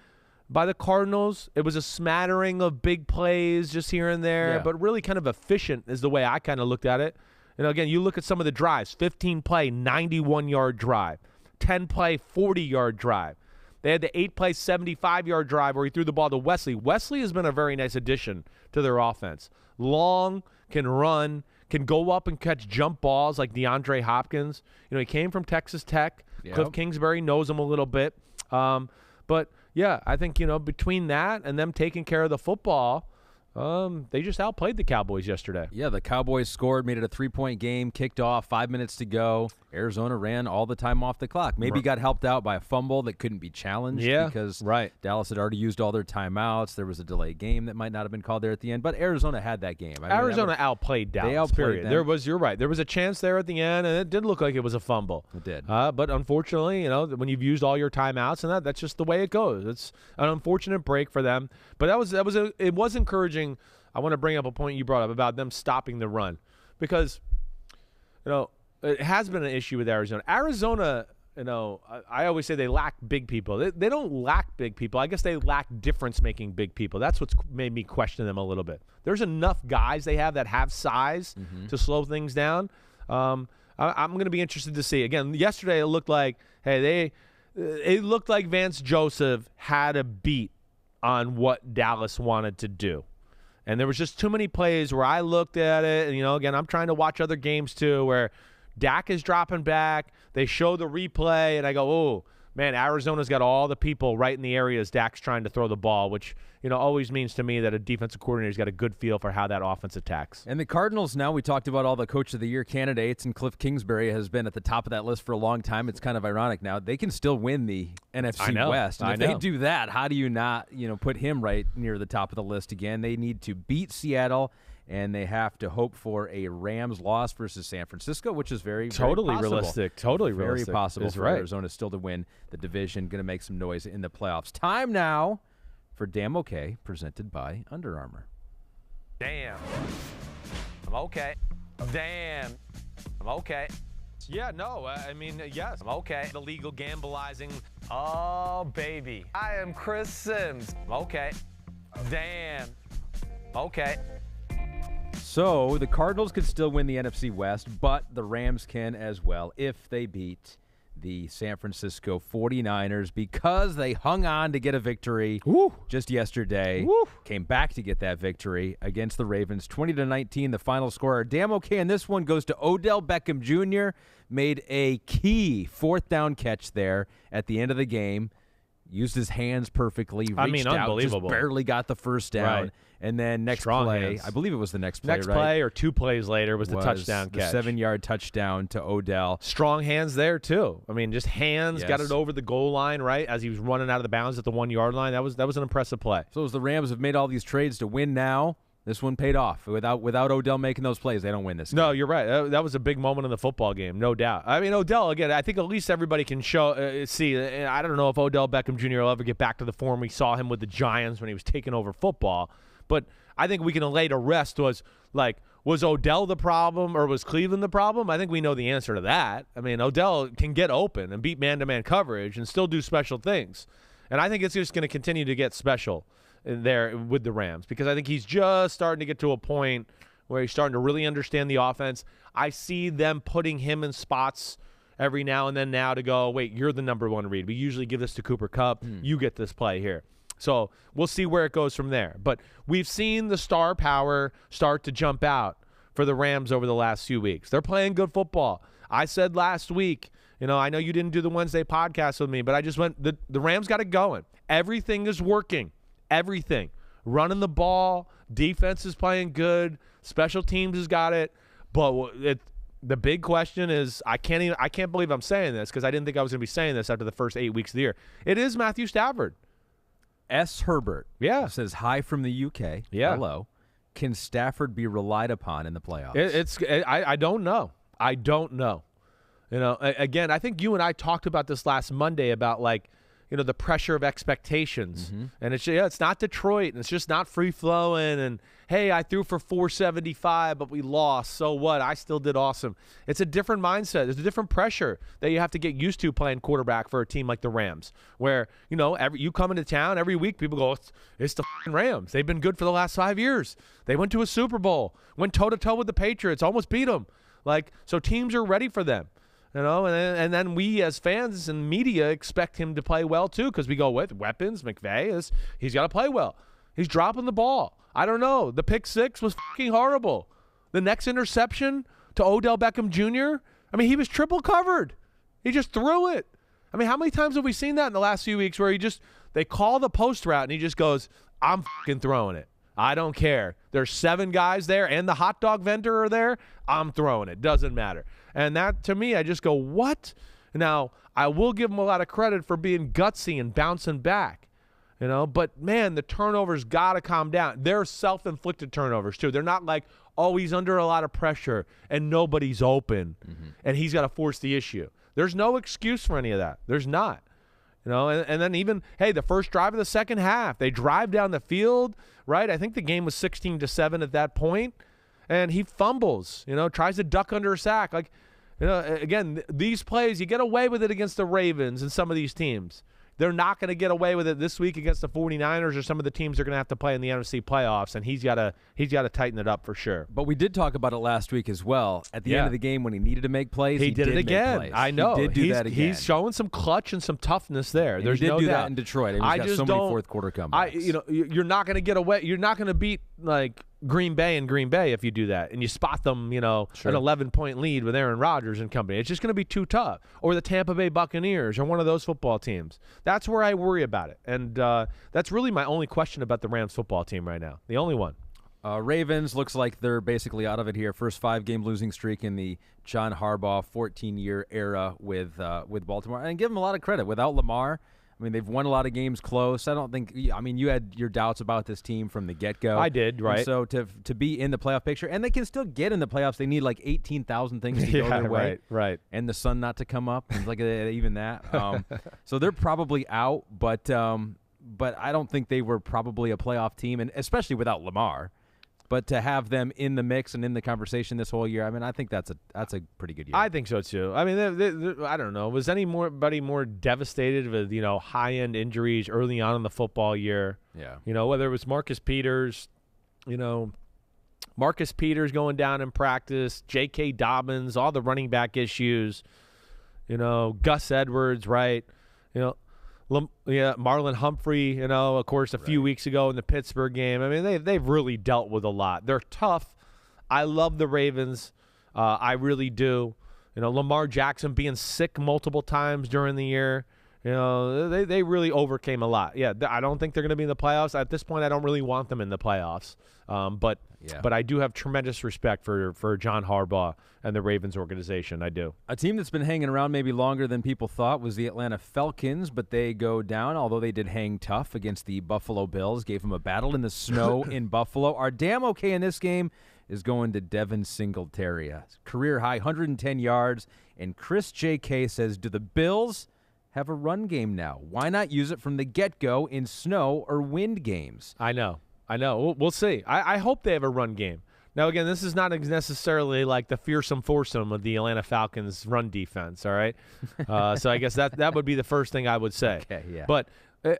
by the Cardinals. It was a smattering of big plays just here and there, but really kind of efficient is the way I kind of looked at it. Again, you look at some of the drives, 15-play, 91-yard drive, 10-play, 40-yard drive. They had the 8-play, 75-yard drive where he threw the ball to Wesley. Wesley has been a very nice addition to their offense. Long, can run, can go up and catch jump balls like DeAndre Hopkins. He came from Texas Tech. Yep. Cliff Kingsbury knows him a little bit. But, yeah, I think, between that and them taking care of the football, they just outplayed the Cowboys yesterday. Yeah, the Cowboys scored, made it a 3-point game, kicked off, 5 minutes to go. Arizona ran all the time off the clock. Maybe got helped out by a fumble that couldn't be challenged because Dallas had already used all their timeouts. There was a delayed game that might not have been called there at the end, but Arizona had that game. Arizona outplayed Dallas, they outplayed them. You're right. There was a chance there at the end, and it did look like it was a fumble. It did. But unfortunately, when you've used all your timeouts and that's just the way it goes. It's an unfortunate break for them. But it was encouraging. I want to bring up a point you brought up about them stopping the run because, it has been an issue with Arizona. Arizona, I always say they lack big people. They don't lack big people. I guess they lack difference-making big people. That's what's made me question them a little bit. There's enough guys they have that have size to slow things down. I'm going to be interested to see. Again, yesterday it looked like, it looked like Vance Joseph had a beat on what Dallas wanted to do. And there was just too many plays where I looked at it, and, again, I'm trying to watch other games too, where Dak is dropping back. They show the replay, and I go, oh, man, Arizona's got all the people right in the areas Dak's trying to throw the ball, which, always means to me that a defensive coordinator's got a good feel for how that offense attacks. And the Cardinals now, we talked about all the Coach of the Year candidates, and Cliff Kingsbury has been at the top of that list for a long time. It's kind of ironic now. They can still win the NFC West. And if they do that, how do you not, put him right near the top of the list again? They need to beat Seattle, and they have to hope for a Rams loss versus San Francisco, which is very realistic. Totally very realistic. Very possible That's for right. Arizona still to win the division. Going to make some noise in the playoffs. Time now for Damn Okay, presented by Under Armour. Damn. I'm okay. Damn. I'm okay. Yeah, no, yes. I'm okay. The legal gambleizing. Oh, baby. I am Chris Simms. I'm okay. Damn. Okay. So the Cardinals could still win the NFC West, but the Rams can as well if they beat the San Francisco 49ers because they hung on to get a victory just yesterday. Came back to get that victory against the Ravens, 20-19, the final score. Damn okay, and this one goes to Odell Beckham Jr., made a key fourth down catch there at the end of the game. Used his hands perfectly, reached out, unbelievable. just barely got the first down. Right. And then next Strong play, hands. I believe it was the next play, Next right? play or 2 plays later was the touchdown catch. The 7-yard touchdown to Odell. Strong hands there, too. Just hands, Yes. got it over the goal line, right, as he was running out of the bounds at the 1-yard line. That was an impressive play. So as the Rams have made all these trades to win now, this one paid off. Without Odell making those plays, they don't win this game. No, you're right. That was a big moment in the football game, no doubt. Odell, again, I think at least everybody can see. I don't know if Odell Beckham Jr. will ever get back to the form we saw him with the Giants when he was taking over football. But I think we can lay to rest was Odell the problem or was Cleveland the problem? I think we know the answer to that. Odell can get open and beat man-to-man coverage and still do special things. And I think it's just going to continue to get special in there with the Rams because I think he's just starting to get to a point where he's starting to really understand the offense. I see them putting him in spots every now and then now to go, wait, you're the number one read. We usually give this to Cooper Kupp. You get this play here. So we'll see where it goes from there. But we've seen the star power start to jump out for the Rams over the last few weeks. They're playing good football. I said last week, I know you didn't do the Wednesday podcast with me, but I just went, the Rams got it going. Everything is working. Everything. Running the ball, defense is playing good, special teams has got it. But the big question is, I can't believe I'm saying this because I didn't think I was going to be saying this after the first 8 weeks of the year. It is Matthew Stafford. S. Herbert says hi from the UK. Yeah. Hello. Can Stafford be relied upon in the playoffs? I don't know. I don't know. Again, I think you and I talked about this last Monday about the pressure of expectations. And it's not Detroit, and it's just not free flowing. And hey, I threw for 475, but we lost. So what? I still did awesome. It's a different mindset. There's a different pressure that you have to get used to playing quarterback for a team like the Rams, where, you know, you come into town every week, people go, it's the f***ing Rams. They've been good for the last 5 years. They went to a Super Bowl, went toe-to-toe with the Patriots, almost beat them. Like, so teams are ready for them. You know, and then we as fans and media expect him to play well too, because we go with weapons. McVay he's got to play well. He's dropping the ball. I don't know. The pick six was fucking horrible. The next interception to Odell Beckham Jr., I mean, he was triple covered. He just threw it. I mean, how many times have we seen that in the last few weeks where they call the post route and he just goes, I'm fucking throwing it. I don't care. There's 7 guys there and the hot dog vendor are there. I'm throwing it. Doesn't matter. And that, to me, I just go, what? Now, I will give him a lot of credit for being gutsy and bouncing back, you know, but, man, the turnovers got to calm down. They're self-inflicted turnovers, too. They're not like, oh, he's under a lot of pressure and nobody's open and he's got to force the issue. There's no excuse for any of that. There's not. You know, and then even, hey, the first drive of the second half, they drive down the field, right? I think the game was 16-7 at that point, and he fumbles, you know, tries to duck under a sack. Like, you know, again, these plays, you get away with it against the Ravens and some of these teams. They're not going to get away with it this week against the 49ers or some of the teams they're going to have to play in the NFC playoffs, and he's got to tighten it up for sure. But we did talk about it last week as well. At the end of the game when he needed to make plays, he did it again. I know. He did do that again. He's showing some clutch and some toughness there. And There's he did no do doubt. that in Detroit. And he's got so many fourth quarter comebacks. You know, you're not going to get away. You're not going to beat like Green Bay and Green Bay if you do that and you spot them, you know, an 11-point lead with Aaron Rodgers and company. It's just going to be too tough. Or the Tampa Bay Buccaneers or one of those football teams. That's where I worry about it. And that's really my only question about the Rams football team right now. The only one. Ravens looks like they're basically out of it here. First 5-game losing streak in the John Harbaugh 14-year era with Baltimore. And give them a lot of credit. Without Lamar, I mean, they've won a lot of games close. I don't think – I mean, you had your doubts about this team from the get-go. I did, right. And so to be in the playoff picture, and they can still get in the playoffs. They need like 18,000 things to go their way. Right. And the sun not to come up. And like even that. So they're probably out, but I don't think they were probably a playoff team, and especially without Lamar. But to have them in the mix and in the conversation this whole year, I mean, I think that's a pretty good year. I think so too. I mean, I don't know. Was anybody more devastated with, you know, high-end injuries early on in the football year? Yeah. You know, whether it was Marcus Peters going down in practice, J.K. Dobbins, all the running back issues. You know, Gus Edwards, right? You know. Marlon Humphrey, you know, of course, a few weeks ago in the Pittsburgh game. I mean, they've really dealt with a lot. They're tough. I love the Ravens. I really do. You know, Lamar Jackson being sick multiple times during the year. You know, they really overcame a lot. Yeah, I don't think they're going to be in the playoffs. At this point, I don't really want them in the playoffs. But I do have tremendous respect for John Harbaugh and the Ravens organization. I do. A team that's been hanging around maybe longer than people thought was the Atlanta Falcons, but they go down, although they did hang tough against the Buffalo Bills, gave them a battle in the snow in Buffalo. Our damn okay in this game is going to Devin Singletary. Career high, 110 yards. And Chris J.K. says, do the Bills have a run game now? Why not use it from the get-go in snow or wind games? I know. We'll see. I hope they have a run game. Now, again, this is not necessarily like the fearsome foursome of the Atlanta Falcons run defense, all right? So I guess that would be the first thing I would say. Okay, yeah. But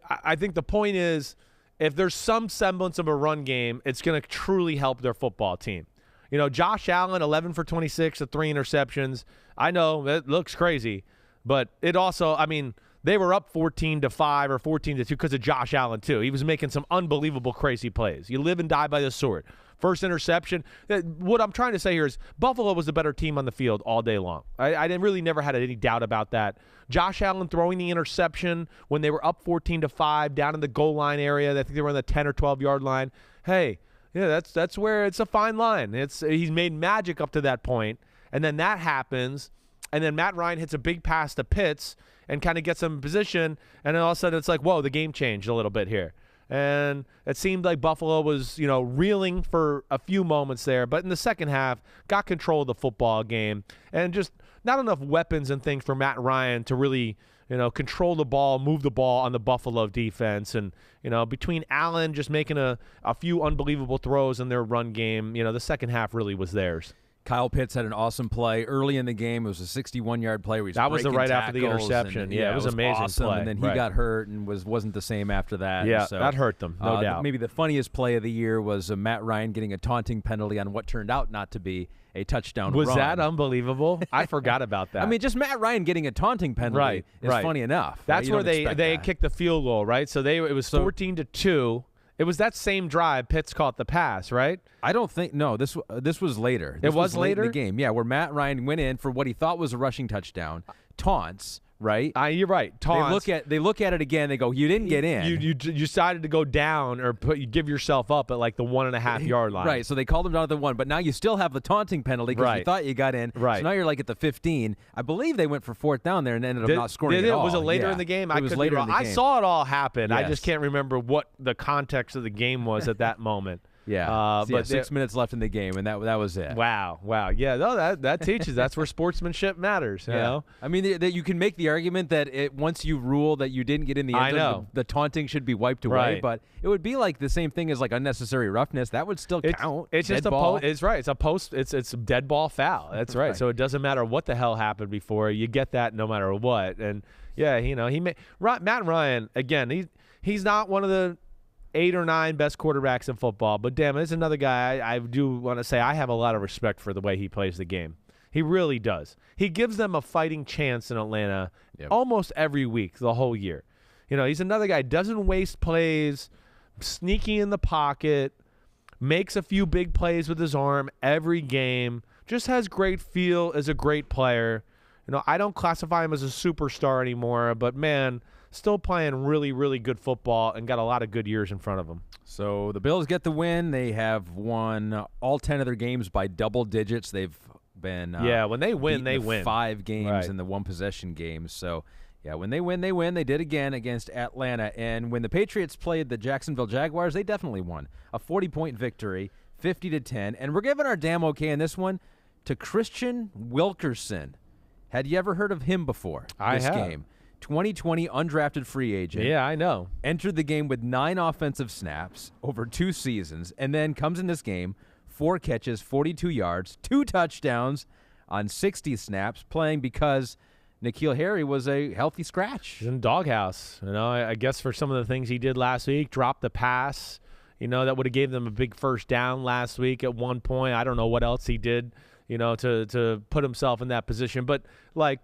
I think the point is, if there's some semblance of a run game, it's going to truly help their football team. You know, Josh Allen, 11 for 26 with 3 interceptions. I know it looks crazy, but it also, I mean, they were up 14-5 or 14-2 because of Josh Allen, too. He was making some unbelievable crazy plays. You live and die by the sword. First interception. What I'm trying to say here is Buffalo was the better team on the field all day long. I really never had any doubt about that. Josh Allen throwing the interception when they were up 14-5 down in the goal line area. I think they were on the 10 or 12-yard line. Hey, yeah, that's where it's a fine line. He's made magic up to that point, and then that happens, and then Matt Ryan hits a big pass to Pitts and kind of gets him in position, and then all of a sudden it's like, whoa, the game changed a little bit here. And it seemed like Buffalo was, you know, reeling for a few moments there, but in the second half, got control of the football game, and just not enough weapons and things for Matt Ryan to really, control the ball, move the ball on the Buffalo defense. And, between Allen just making a few unbelievable throws in their run game, the second half really was theirs. Kyle Pitts had an awesome play early in the game. It was a 61-yard play. Where that was right after the interception. Yeah, it was amazing awesome. play. And then he got hurt and wasn't the same after that. Yeah, so, that hurt them, no doubt. Maybe the funniest play of the year was Matt Ryan getting a taunting penalty on what turned out not to be a touchdown Was run. that unbelievable? I forgot about that. I mean, just Matt Ryan getting a taunting penalty is funny enough. That's where they kicked the field goal, right? So it was 14-2. It was that same drive Pitts caught the pass, right? I don't think – no, this was later. It was later? In the game, yeah, where Matt Ryan went in for what he thought was a rushing touchdown, taunts, right? You're right, taunts. They look at it again. They go, you didn't get in. You decided to go down or you give yourself up at like the 1.5-yard line. Right, so they called him down at the 1, but now you still have the taunting penalty because you thought you got in. Right. So now you're like at the 15. I believe they went for fourth down there and ended up not scoring at all. Was it later in the game? It was later in the game. I saw it all happen. Yes. I just can't remember what the context of the game was at that moment. Yeah, but 6 minutes left in the game, and that was it. Wow. Yeah, no, that teaches. That's where sportsmanship matters, you know? I mean, you can make the argument that once you rule that you didn't get in the end zone, the taunting should be wiped away, right. But it would be like the same thing as like unnecessary roughness. That would still count. It's just a post. It's right. It's a post. It's a dead ball foul. That's right. So it doesn't matter what the hell happened before. You get that no matter what. And, yeah, Matt Ryan, again, he's not one of the 8 or 9 best quarterbacks in football, but damn, there's another guy I do want to say I have a lot of respect for the way he plays the game. He really does. He gives them a fighting chance in Atlanta almost every week, the whole year. He's another guy, doesn't waste plays, sneaky in the pocket, makes a few big plays with his arm every game, just has great feel, is a great player. I don't classify him as a superstar anymore, but man, still playing really, really good football and got a lot of good years in front of him. So the Bills get the win. They have won all 10 of their games by double digits. They've been when they win, they win. 5 games in the one-possession games. So, yeah, when they win, they win. They did again against Atlanta. And when the Patriots played the Jacksonville Jaguars, they definitely won. A 40-point victory, 50-10. And we're giving our damn okay in this one to Christian Wilkerson. Had you ever heard of him before this game? 2020 undrafted free agent. Yeah, I know. Entered the game with 9 offensive snaps over 2 seasons, and then comes in this game, 4 catches, 42 yards, 2 touchdowns on 60 snaps, playing because N'Keal Harry was a healthy scratch. He's in the doghouse. I guess for some of the things he did last week, dropped the pass, that would have gave them a big first down last week at one point. I don't know what else he did, to put himself in that position. But,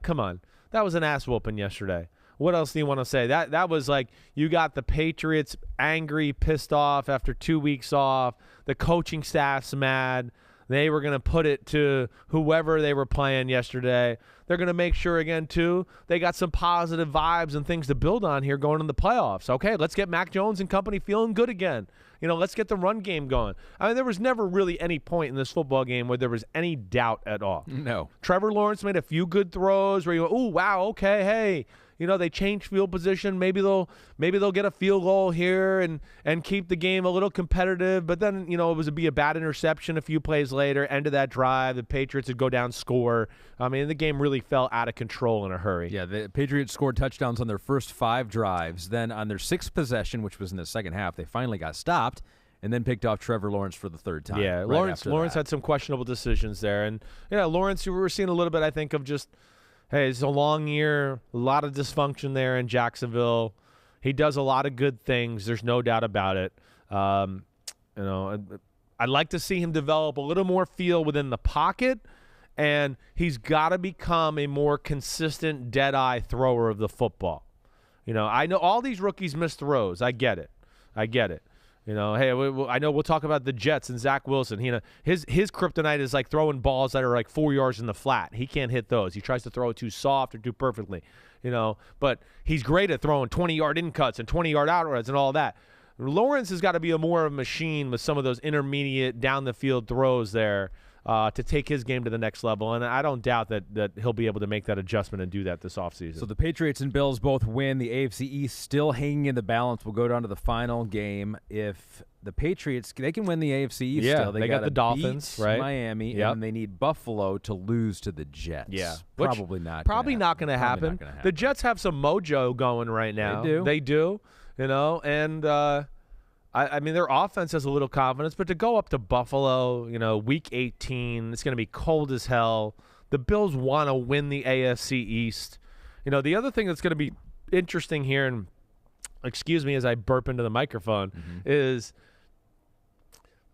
come on. That was an ass whooping yesterday. What else do you want to say? That was like you got the Patriots angry, pissed off after 2 weeks off. The coaching staff's mad. They were going to put it to whoever they were playing yesterday. They're going to make sure again, too, they got some positive vibes and things to build on here going in the playoffs. Okay, let's get Mac Jones and company feeling good again. Let's get the run game going. I mean, there was never really any point in this football game where there was any doubt at all. No. Trevor Lawrence made a few good throws where you go, ooh, wow, okay, hey. They changed field position. Maybe they'll get a field goal here and keep the game a little competitive. But then, it was be a bad interception a few plays later. End of that drive, the Patriots would go down, score. I mean, the game really fell out of control in a hurry. Yeah, the Patriots scored touchdowns on their first 5 drives. Then on their 6th possession, which was in the second half, they finally got stopped and then picked off Trevor Lawrence for the 3rd time. Yeah, Lawrence had some questionable decisions there. And, Lawrence, we were seeing a little bit, I think, of just – hey, it's a long year, a lot of dysfunction there in Jacksonville. He does a lot of good things. There's no doubt about it. I'd like to see him develop a little more feel within the pocket, and he's got to become a more consistent dead-eye thrower of the football. I know all these rookies miss throws. I get it. Hey, I know we'll talk about the Jets and Zach Wilson. His kryptonite is like throwing balls that are like 4 yards in the flat. He can't hit those. He tries to throw it too soft or too perfectly, But he's great at throwing 20-yard in cuts and 20-yard out routes and all that. Lawrence has got to be more of a machine with some of those intermediate down-the-field throws there to take his game to the next level. And I don't doubt that he'll be able to make that adjustment and do that this offseason. So the Patriots and Bills both win. The AFC East still hanging in the balance. We'll go down to the final game. If the Patriots, they can win the AFC East Yeah, still. they got gotta the Dolphins, beat right? Miami, Yep. and they need Buffalo to lose to the Jets. Yeah. Probably not. Probably not going to happen. The Jets have some mojo going right now. They do. And I mean, their offense has a little confidence, but to go up to Buffalo, week 18, it's going to be cold as hell. The Bills want to win the AFC East. The other thing that's going to be interesting here, and excuse me as I burp into the microphone, is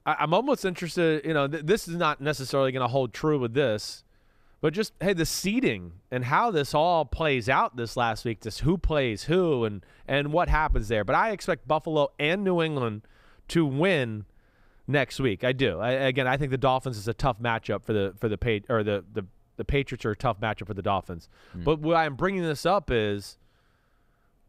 I'm almost interested, this is not necessarily going to hold true with this, but just, hey, the seeding and how this all plays out this last week, just who plays who and what happens there. But I expect Buffalo and New England to win next week. I do. I think the Dolphins is a tough matchup for the Patriots are a tough matchup for the Dolphins. But why I'm bringing this up is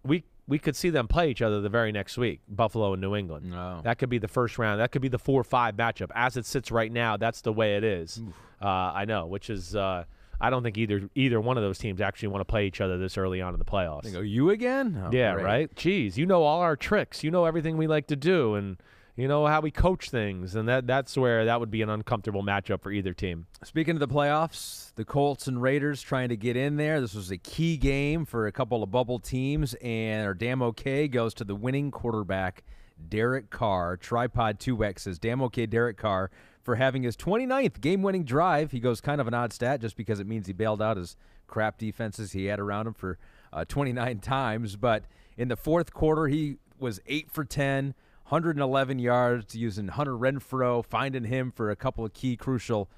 we could see them play each other the very next week, Buffalo and New England. No. That could be the first round. That could be the 4-5 matchup. As it sits right now, that's the way it is. I know, which is I don't think either one of those teams actually want to play each other this early on in the playoffs. They go, you again? Oh, yeah, great. right? Jeez, you know all our tricks. You know everything we like to do, and you know how we coach things, and that's where that would be an uncomfortable matchup for either team. Speaking of the playoffs, the Colts and Raiders trying to get in there. This was a key game for a couple of bubble teams, and our Damn OK goes to the winning quarterback, Derek Carr. Tripod 2X says Damn OK Derek Carr for having his 29th game-winning drive. He goes kind of an odd stat just because it means he bailed out his crap defenses he had around him for 29 times. But in the fourth quarter, he was 8 for 10, 111 yards, using Hunter Renfrow, finding him for a couple of key crucial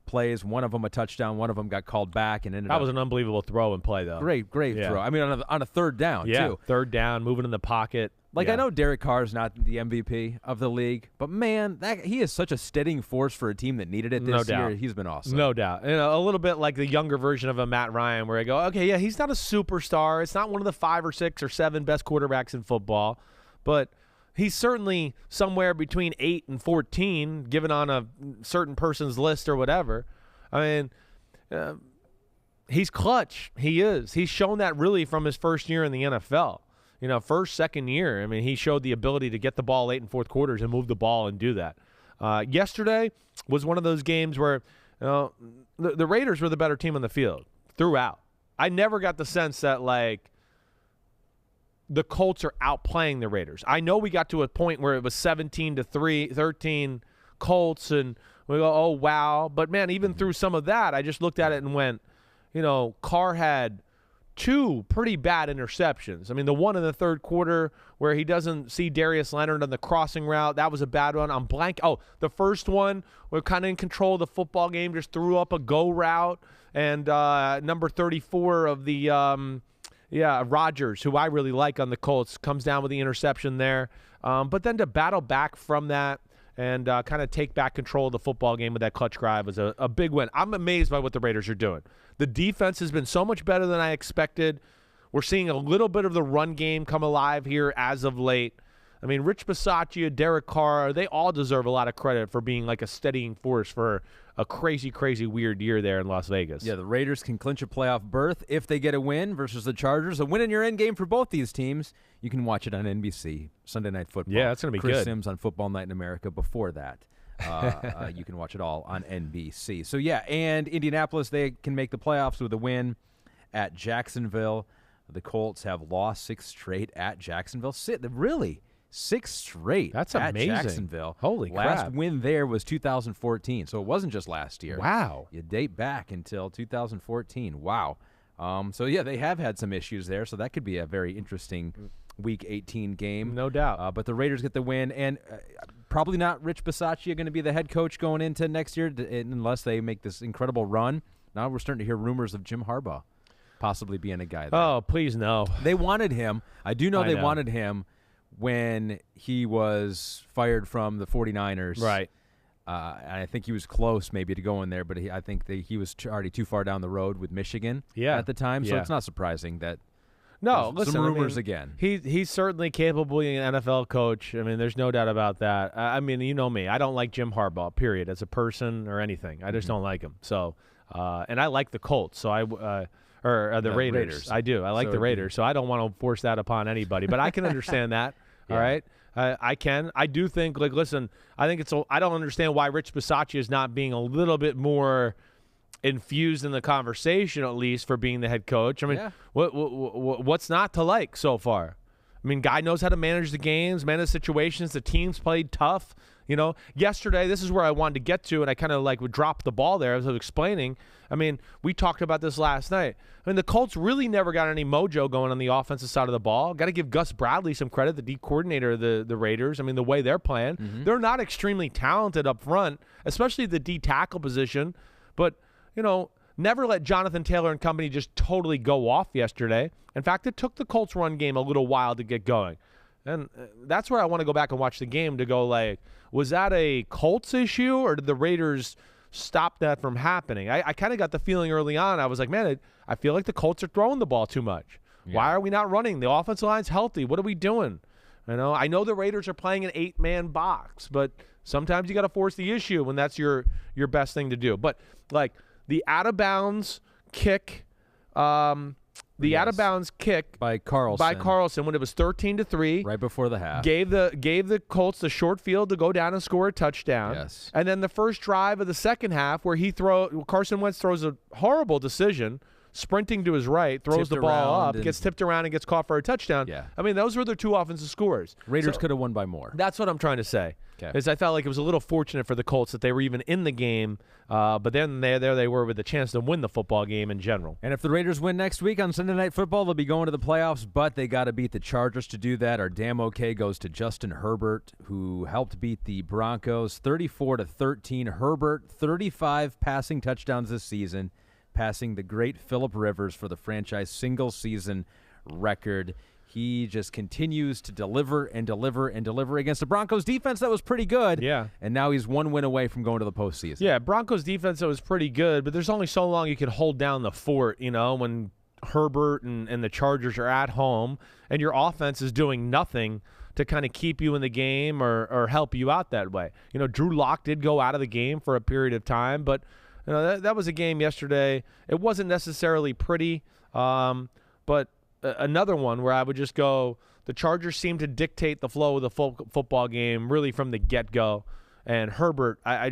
plays. One of them a touchdown, one of them got called back and ended up. That was an unbelievable throw and play, though. Great throw. I mean, on a third down, too. Third down, moving in the pocket. I know Derek Carr is not the MVP of the league, but, man, he is such a steadying force for a team that needed it this year. He's been awesome. No doubt. A little bit like the younger version of a Matt Ryan where I go, okay, yeah, he's not a superstar. It's not one of the 5 or 6 or 7 best quarterbacks in football, but he's certainly somewhere between 8 and 14, given on a certain person's list or whatever. I mean, he's clutch. He is. He's shown that really from his first year in the NFL. Second year, I mean, he showed the ability to get the ball late in fourth quarters and move the ball and do that. Yesterday was one of those games where the Raiders were the better team on the field throughout. I never got the sense that, the Colts are outplaying the Raiders. I know we got to a point where it was 17-13 Colts, and we go, oh, wow. But, man, even through some of that, I just looked at it and went, Carr had 2 pretty bad interceptions. I mean, the one in the third quarter where he doesn't see Darius Leonard on the crossing route, that was a bad one. I'm blank. Oh, the first one, we're kind of in control of the football game, just threw up a go route. And number 34 of the Rodgers, who I really like on the Colts, comes down with the interception there. But then to battle back from that and kind of take back control of the football game with that clutch drive was a big win. I'm amazed by what the Raiders are doing. The defense has been so much better than I expected. We're seeing a little bit of the run game come alive here as of late. I mean, Rich Bisaccia, Derek Carr, they all deserve a lot of credit for being like a steadying force for a crazy, crazy weird year there in Las Vegas. Yeah, the Raiders can clinch a playoff berth if they get a win versus the Chargers. A win in your end game for both these teams. You can watch it on NBC, Sunday Night Football. Yeah, that's going to be Chris good. Simms on Football Night in America before that. You can watch it all on NBC. So, yeah, and Indianapolis, they can make the playoffs with a win at Jacksonville. The Colts have lost 6 straight at Jacksonville. Really? 6 straight. That's at amazing. Jacksonville. Holy Last crap. win there was 2014, so it wasn't just last year. Wow. You date back until 2014. Wow. So, yeah, they have had some issues there, so that could be a very interesting Week 18 game. No doubt. But the Raiders get the win, and probably not Rich Bisaccia going to be the head coach going into next year unless they make this incredible run. Now we're starting to hear rumors of Jim Harbaugh possibly being a guy there. Oh, please no. They wanted him. I do know I they know. wanted him when he was fired from the 49ers. Right. And I think he was close maybe to going there, but I think he was already too far down the road with Michigan at the time, so Yeah. it's not surprising that No, there's listen, some I rumors mean, again. He's certainly capable of being an NFL coach. I mean, there's no doubt about that. I mean, you know me. I don't like Jim Harbaugh, period, as a person or anything. I just don't like him. So, and I like the Colts, so or the Raiders. I do. I like So the Raiders, so I don't want to force that upon anybody. But I can understand that. All right. I can. I do think, like, listen, I think I don't understand why Rich Bisaccia is not being a little bit more infused in the conversation, at least, for being the head coach. I mean, what's not to like so far? I mean, guy knows how to manage the games, manage situations. The team's played tough. Yesterday, this is where I wanted to get to, and I kind of would drop the ball there as I was explaining. I mean, we talked about this last night. I mean, the Colts really never got any mojo going on the offensive side of the ball. Got to give Gus Bradley some credit, the D coordinator of the Raiders. I mean, the way they're playing. Mm-hmm. They're not extremely talented up front, especially the D tackle position. But, never let Jonathan Taylor and company just totally go off yesterday. In fact, it took the Colts run game a little while to get going. And that's where I want to go back and watch the game to go, was that a Colts issue, or did the Raiders stop that from happening? I kind of got the feeling early on. I was like, man, I feel like the Colts are throwing the ball too much. Yeah. Why are we not running? The offensive line's healthy. What are we doing? I know the Raiders are playing an 8-man box, but sometimes you got to force the issue when that's your best thing to do. But, the out-of-bounds kick out-of-bounds kick by Carlson when it was 13-3, right before the half, gave the Colts the short field to go down and score a touchdown. Yes. And then the first drive of the second half, where Carson Wentz throws a horrible decision, sprinting to his right, throws the ball up, gets tipped around, and gets caught for a touchdown. Yeah. I mean, those were their two offensive scores. Raiders could have won by more. That's what I'm trying to say. Okay. Is I felt like it was a little fortunate for the Colts that they were even in the game, but then there they were with a chance to win the football game in general. And if the Raiders win next week on Sunday Night Football, they'll be going to the playoffs, but they got to beat the Chargers to do that. Our damn okay goes to Justin Herbert, who helped beat the Broncos 34-13. Herbert, 35 passing touchdowns this season, passing the great Phillip Rivers for the franchise single-season record. He just continues to deliver and deliver and deliver against the Broncos defense that was pretty good. Yeah. And now he's one win away from going to the postseason. Yeah, Broncos defense that was pretty good, but there's only so long you can hold down the fort, when Herbert and the Chargers are at home and your offense is doing nothing to kind of keep you in the game or help you out that way. Drew Lock did go out of the game for a period of time, but that was a game yesterday. It wasn't necessarily pretty, but another one where I would just go, the Chargers seem to dictate the flow of the football game really from the get-go. And Herbert, I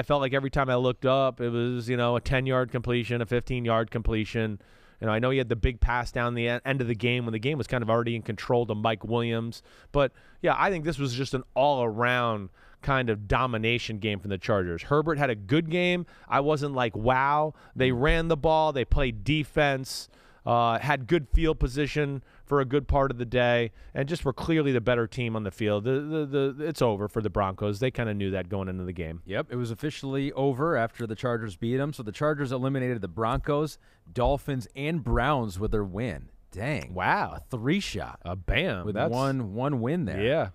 felt like every time I looked up, it was, a 10-yard completion, a 15-yard completion. I know he had the big pass down the end of the game when the game was kind of already in control to Mike Williams. But, yeah, I think this was just an all-around kind of domination game from the Chargers. Herbert had a good game. I wasn't like, wow. They ran the ball. They played defense. Had good field position for a good part of the day, and just were clearly the better team on the field. It's over for the Broncos. They kind of knew that going into the game. Yep, it was officially over after the Chargers beat them. So the Chargers eliminated the Broncos, Dolphins, and Browns with their win. Dang. Wow. A 3-shot. Bam. With one win there. Yeah.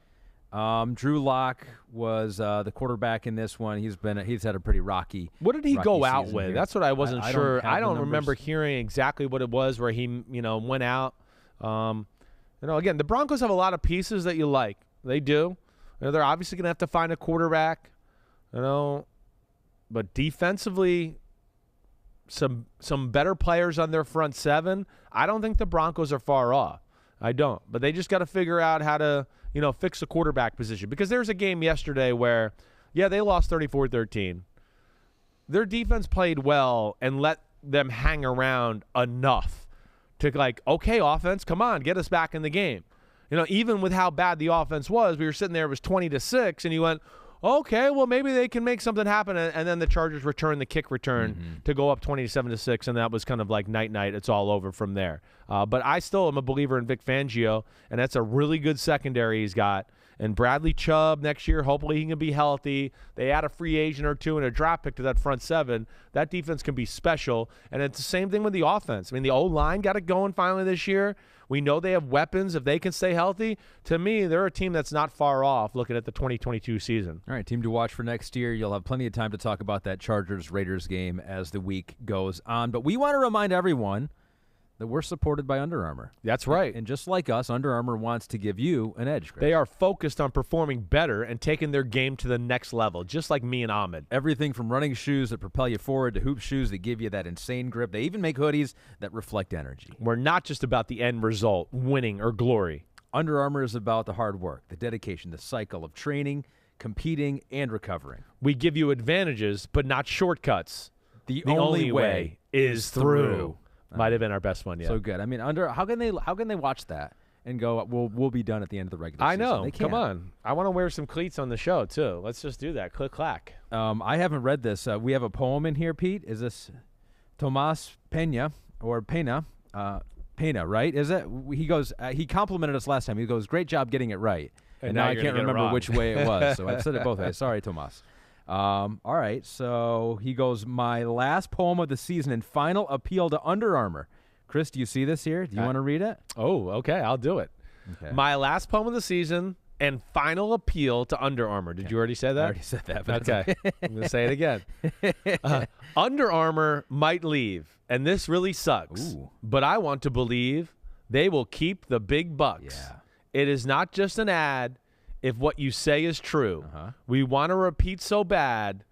Drew Lock was the quarterback in this one. He's had a pretty rocky. What did he go out with? Here. That's what I wasn't sure. I don't remember numbers. hearing exactly what it was where he went out. Again, the Broncos have a lot of pieces that you like. They do. They're obviously going to have to find a quarterback. But defensively, some better players on their front seven. I don't think the Broncos are far off. I don't. But they just got to figure out how to fix the quarterback position. Because there's a game yesterday where, they lost 34-13. Their defense played well and let them hang around enough to okay, offense, come on, get us back in the game. Even with how bad the offense was, we were sitting there, it was 20-6, and you went, okay, well, maybe they can make something happen. And then the Chargers returned the kick return to go up 27-6, and that was kind of like night-night. It's all over from there. But I still am a believer in Vic Fangio, and that's a really good secondary he's got. And Bradley Chubb next year, hopefully he can be healthy. They add a free agent or two and a draft pick to that front seven. That defense can be special. And it's the same thing with the offense. I mean, the O-line got it going finally this year. We know they have weapons if they can stay healthy. To me, they're a team that's not far off looking at the 2022 season. All right, team to watch for next year. You'll have plenty of time to talk about that Chargers-Raiders game as the week goes on. But we want to remind everyone that we're supported by Under Armour. That's right. And just like us, Under Armour wants to give you an edge, Chris. They are focused on performing better and taking their game to the next level, just like me and Ahmed. Everything from running shoes that propel you forward to hoop shoes that give you that insane grip. They even make hoodies that reflect energy. We're not just about the end result, winning or glory. Under Armour is about the hard work, the dedication, the cycle of training, competing, and recovering. We give you advantages, but not shortcuts. The only way is through. Might have been our best one yet. So good. I mean, how can they watch that and go, we'll be done at the end of the regular season? I know. They can't. Come on. I want to wear some cleats on the show, too. Let's just do that. Click, clack. I haven't read this. We have a poem in here, Pete. Is this Tomas Pena or Pena? Pena, right? Is it? He goes. He complimented us last time. He goes, "Great job getting it right." And now I can't remember which way it was. So I've said it both ways. Sorry, Tomas. All right. So he goes, "My last poem of the season and final appeal to Under Armour." Chris, do you see this here? Do you want to read it? Oh, okay. I'll do it. Okay. My last poem of the season and final appeal to Under Armour. Did you already say that? I already said that. But Okay. I'm going to say it again. Under Armour might leave, and this really sucks. Ooh. But I want to believe they will keep the big bucks. Yeah. It is not just an ad if what you say is true. Uh-huh. We want to repeat so bad.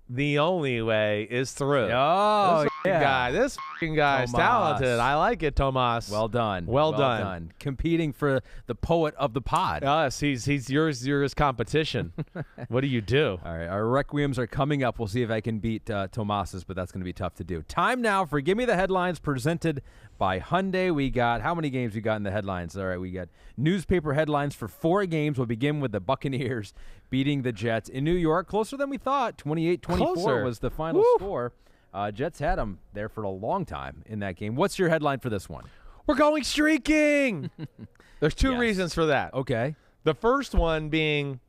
The only way is through. Oh, This fucking guy is Tomas. talented. I like it, Tomas. Well done. Well done. Competing for the poet of the pod. Yes, he's yours competition. What do you do? All right, our requiems are coming up. We'll see if I can beat Tomas's, but that's going to be tough to do. Time now for Give Me the Headlines, presented by Hyundai. We got, how many games we got in the headlines? All right, we got newspaper headlines for 4 games. We'll begin with the Buccaneers beating the Jets in New York. Closer than we thought. 28-24 was the final score. Jets had them there for a long time in that game. What's your headline for this one? We're going streaking. There's 2 reasons for that. Okay. The first one being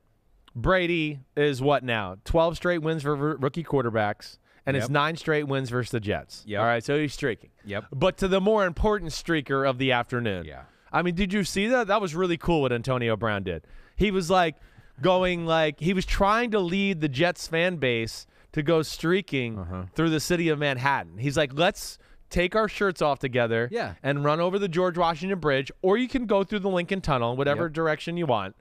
Brady is what now? 12 straight wins for rookie quarterbacks, and it's 9 straight wins versus the Jets. Yep. All right, so he's streaking. Yep. But to the more important streaker of the afternoon. Yeah. I mean, did you see that? That was really cool what Antonio Brown did. He was he was trying to lead the Jets fan base to go streaking through the city of Manhattan. He's like, let's take our shirts off together and run over the George Washington Bridge, or you can go through the Lincoln Tunnel, whatever direction you want,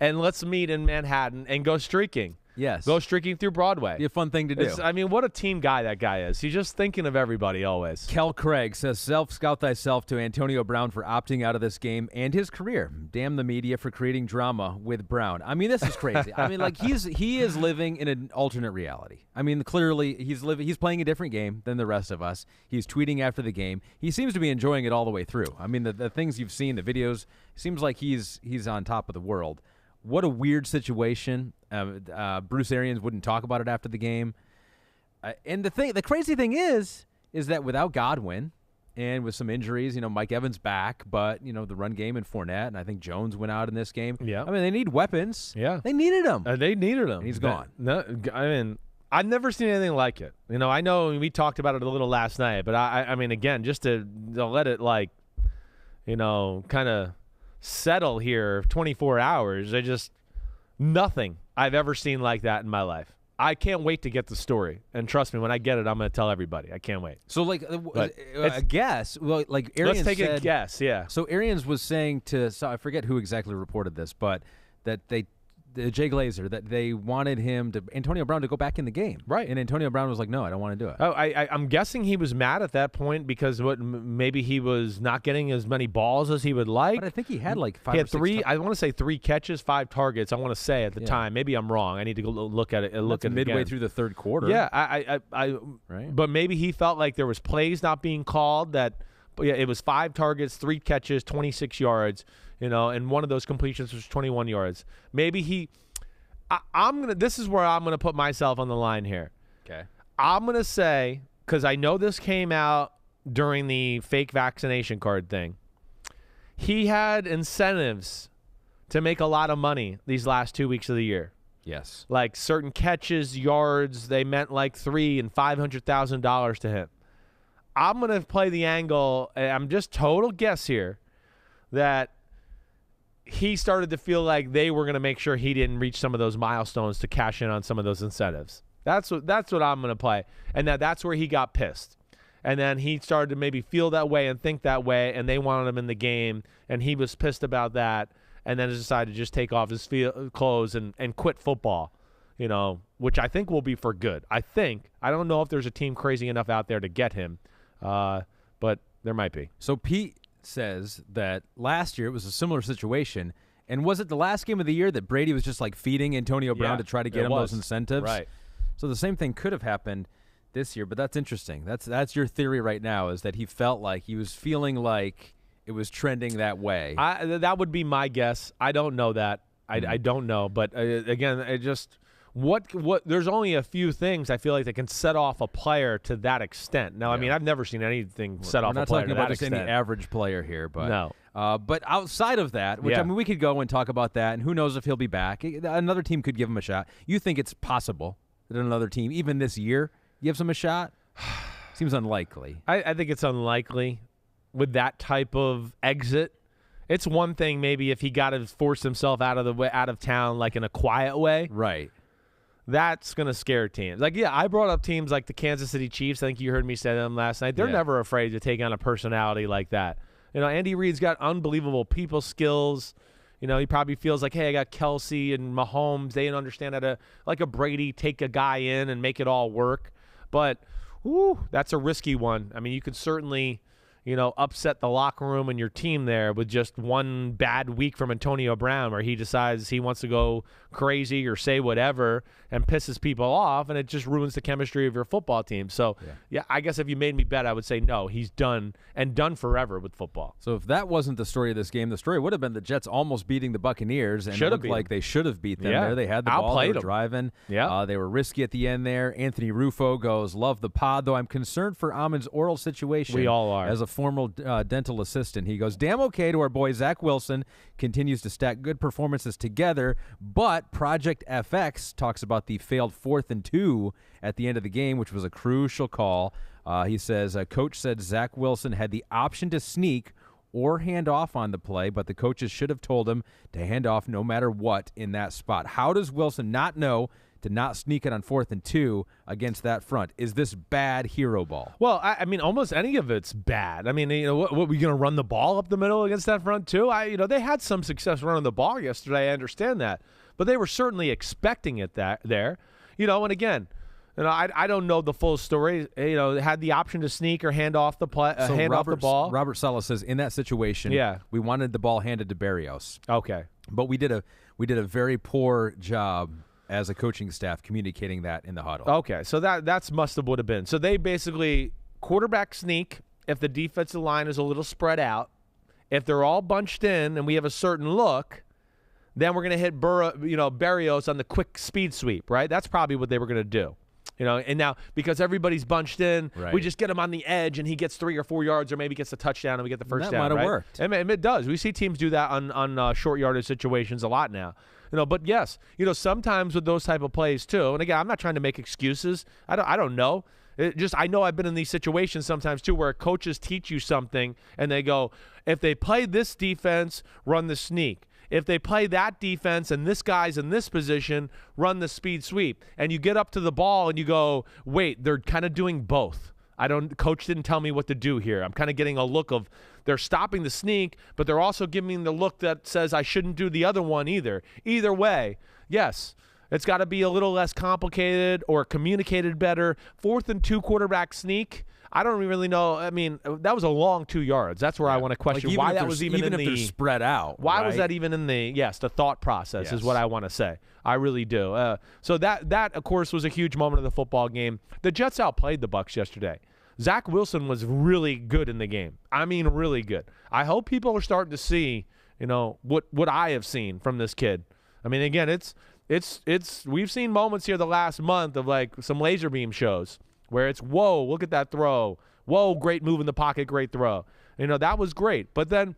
and let's meet in Manhattan and go streaking. Yes. Go streaking through Broadway. Be a fun thing to do. I mean, what a team guy that guy is. He's just thinking of everybody always. Kel Craig says, self-scout thyself to Antonio Brown for opting out of this game and his career. Damn the media for creating drama with Brown. I mean, this is crazy. I mean, like, he is living in an alternate reality. I mean, clearly he's playing a different game than the rest of us. He's tweeting after the game. He seems to be enjoying it all the way through. I mean, the things you've seen, the videos, seems like he's on top of the world. What a weird situation. Bruce Arians wouldn't talk about it after the game. And the crazy thing is that without Godwin and with some injuries, Mike Evans back, but, the run game and Fournette, and I think Jones went out in this game. Yeah. I mean, they need weapons. Yeah. They needed them. They needed him. And he's gone. No, I mean, I've never seen anything like it. I know we talked about it a little last night, but I mean, again, just to let it kind of settle here 24 hours. Nothing I've ever seen like that in my life. I can't wait to get the story. And trust me, when I get it, I'm going to tell everybody. I can't wait. So, a guess. Well, like Arians let's take a guess, yeah. So Arians was saying I forget who exactly reported this, but that Jay Glazer, that they wanted Antonio Brown to go back in the game. Right. And Antonio Brown was like, no, I don't want to do it. Oh, I'm guessing he was mad at that point because maybe he was not getting as many balls as he would like. But I think he had like 5 He had or 6 3, I want to say 3 catches, 5 targets, I want to say at the time. Maybe I'm wrong. I need to go look at it. Look at it midway again. through the third quarter. Yeah, right. But maybe he felt like there was plays not being called it was 5 targets, 3 catches, 26 yards, and one of those completions was 21 yards. Maybe this is where I'm going to put myself on the line here. Okay. I'm going to say, because I know this came out during the fake vaccination card thing, he had incentives to make a lot of money these last 2 weeks of the year. Yes. Like certain catches, yards, they meant like $300,000 and $500,000 to him. I'm going to play the angle, I'm just total guess here, that he started to feel like they were going to make sure he didn't reach some of those milestones to cash in on some of those incentives. That's what I'm going to play. And that's where he got pissed. And then he started to maybe feel that way and think that way, and they wanted him in the game, and he was pissed about that, and then decided to just take off his clothes and quit football, which I think will be for good. I don't know if there's a team crazy enough out there to get him, but there might be. So Pete says that last year it was a similar situation. And was it the last game of the year that Brady was just like feeding Antonio Brown to try to get him those incentives? Right. So the same thing could have happened this year, but that's interesting. That's your theory right now, is that he felt like he was feeling like it was trending that way. That would be my guess. I don't know that. I don't know. But again, it just what there's only a few things I feel like that can set off a player to that extent. Now, I mean, I've never seen anything set off a player to that extent. We're not talking about just any average player here, but no. But outside of that, which I mean, we could go and talk about that, and who knows if he'll be back. Another team could give him a shot. You think it's possible that another team, even this year, gives him a shot? Seems unlikely. I think it's unlikely with that type of exit. It's one thing maybe if he got to force himself out of town like in a quiet way. Right. That's going to scare teams. Like, yeah, I brought up teams like the Kansas City Chiefs. I think you heard me say them last night. They're never afraid to take on a personality like that. You know, Andy Reid's got unbelievable people skills. You know, he probably feels like, hey, I got Kelsey and Mahomes. They understand how to, like a Brady, take a guy in and make it all work. But, that's a risky one. I mean, you could certainly, upset the locker room and your team there with just one bad week from Antonio Brown where he decides he wants to go crazy or say whatever and pisses people off, and it just ruins the chemistry of your football team. So, I guess if you made me bet, I would say no, he's done forever with football. So if that wasn't the story of this game, the story would have been the Jets almost beating the Buccaneers, and it looked like they should have beat them there. They had the ball, they were driving. They were risky at the end there. Anthony Rufo goes, love the pod, though I'm concerned for Ahmed's oral situation. We all are. As a former dental assistant, he goes, damn okay to our boy Zach Wilson, continues to stack good performances together, but Project FX talks about the failed 4th and 2 at the end of the game, which was a crucial call. He says, coach said Zach Wilson had the option to sneak or hand off on the play, but the coaches should have told him to hand off no matter what in that spot. How does Wilson not know to not sneak it on 4th and 2 against that front? Is this bad hero ball? Well, I mean, almost any of it's bad. I mean, what were we going to run the ball up the middle against that front too? They had some success running the ball yesterday. I understand that, but they were certainly expecting it there. And again, I don't know the full story. Had the option to sneak or hand off the off the ball. Robert Saleh says in that situation, we wanted the ball handed to Berrios. Okay, but we did a very poor job as a coaching staff communicating that in the huddle. Okay, so that's must have would have been. So they basically quarterback sneak if the defensive line is a little spread out. If they're all bunched in and we have a certain look, then we're going to hit Berrios on the quick speed sweep, right? That's probably what they were going to do. And now because everybody's bunched in, we just get him on the edge and he gets 3 or 4 yards or maybe gets a touchdown and we get the first down. That might have worked. And it does. We see teams do that on short yardage situations a lot now. But yes, sometimes with those type of plays too. And again, I'm not trying to make excuses. I don't know. I know I've been in these situations sometimes too where coaches teach you something and they go, if they play this defense, run the sneak. If they play that defense and this guy's in this position, run the speed sweep. And you get up to the ball and you go, wait, they're kind of doing both. Coach didn't tell me what to do here. I'm kind of getting a look of they're stopping the sneak, but they're also giving me the look that says I shouldn't do the other one either. Either way, yes, it's got to be a little less complicated or communicated better. 4th and 2 quarterback sneak. I don't really know. I mean, that was a long 2 yards. That's where I want to question why that was even in the – even if they're spread out. Why was that even in the thought process is what I want to say. I really do. So that, of course, was a huge moment of the football game. The Jets outplayed the Bucs yesterday. Zach Wilson was really good in the game. I mean, really good. I hope people are starting to see, what I have seen from this kid. I mean, again, it's we've seen moments here the last month of like some laser beam shows where it's, whoa, look at that throw. Whoa, great move in the pocket, great throw. That was great. But then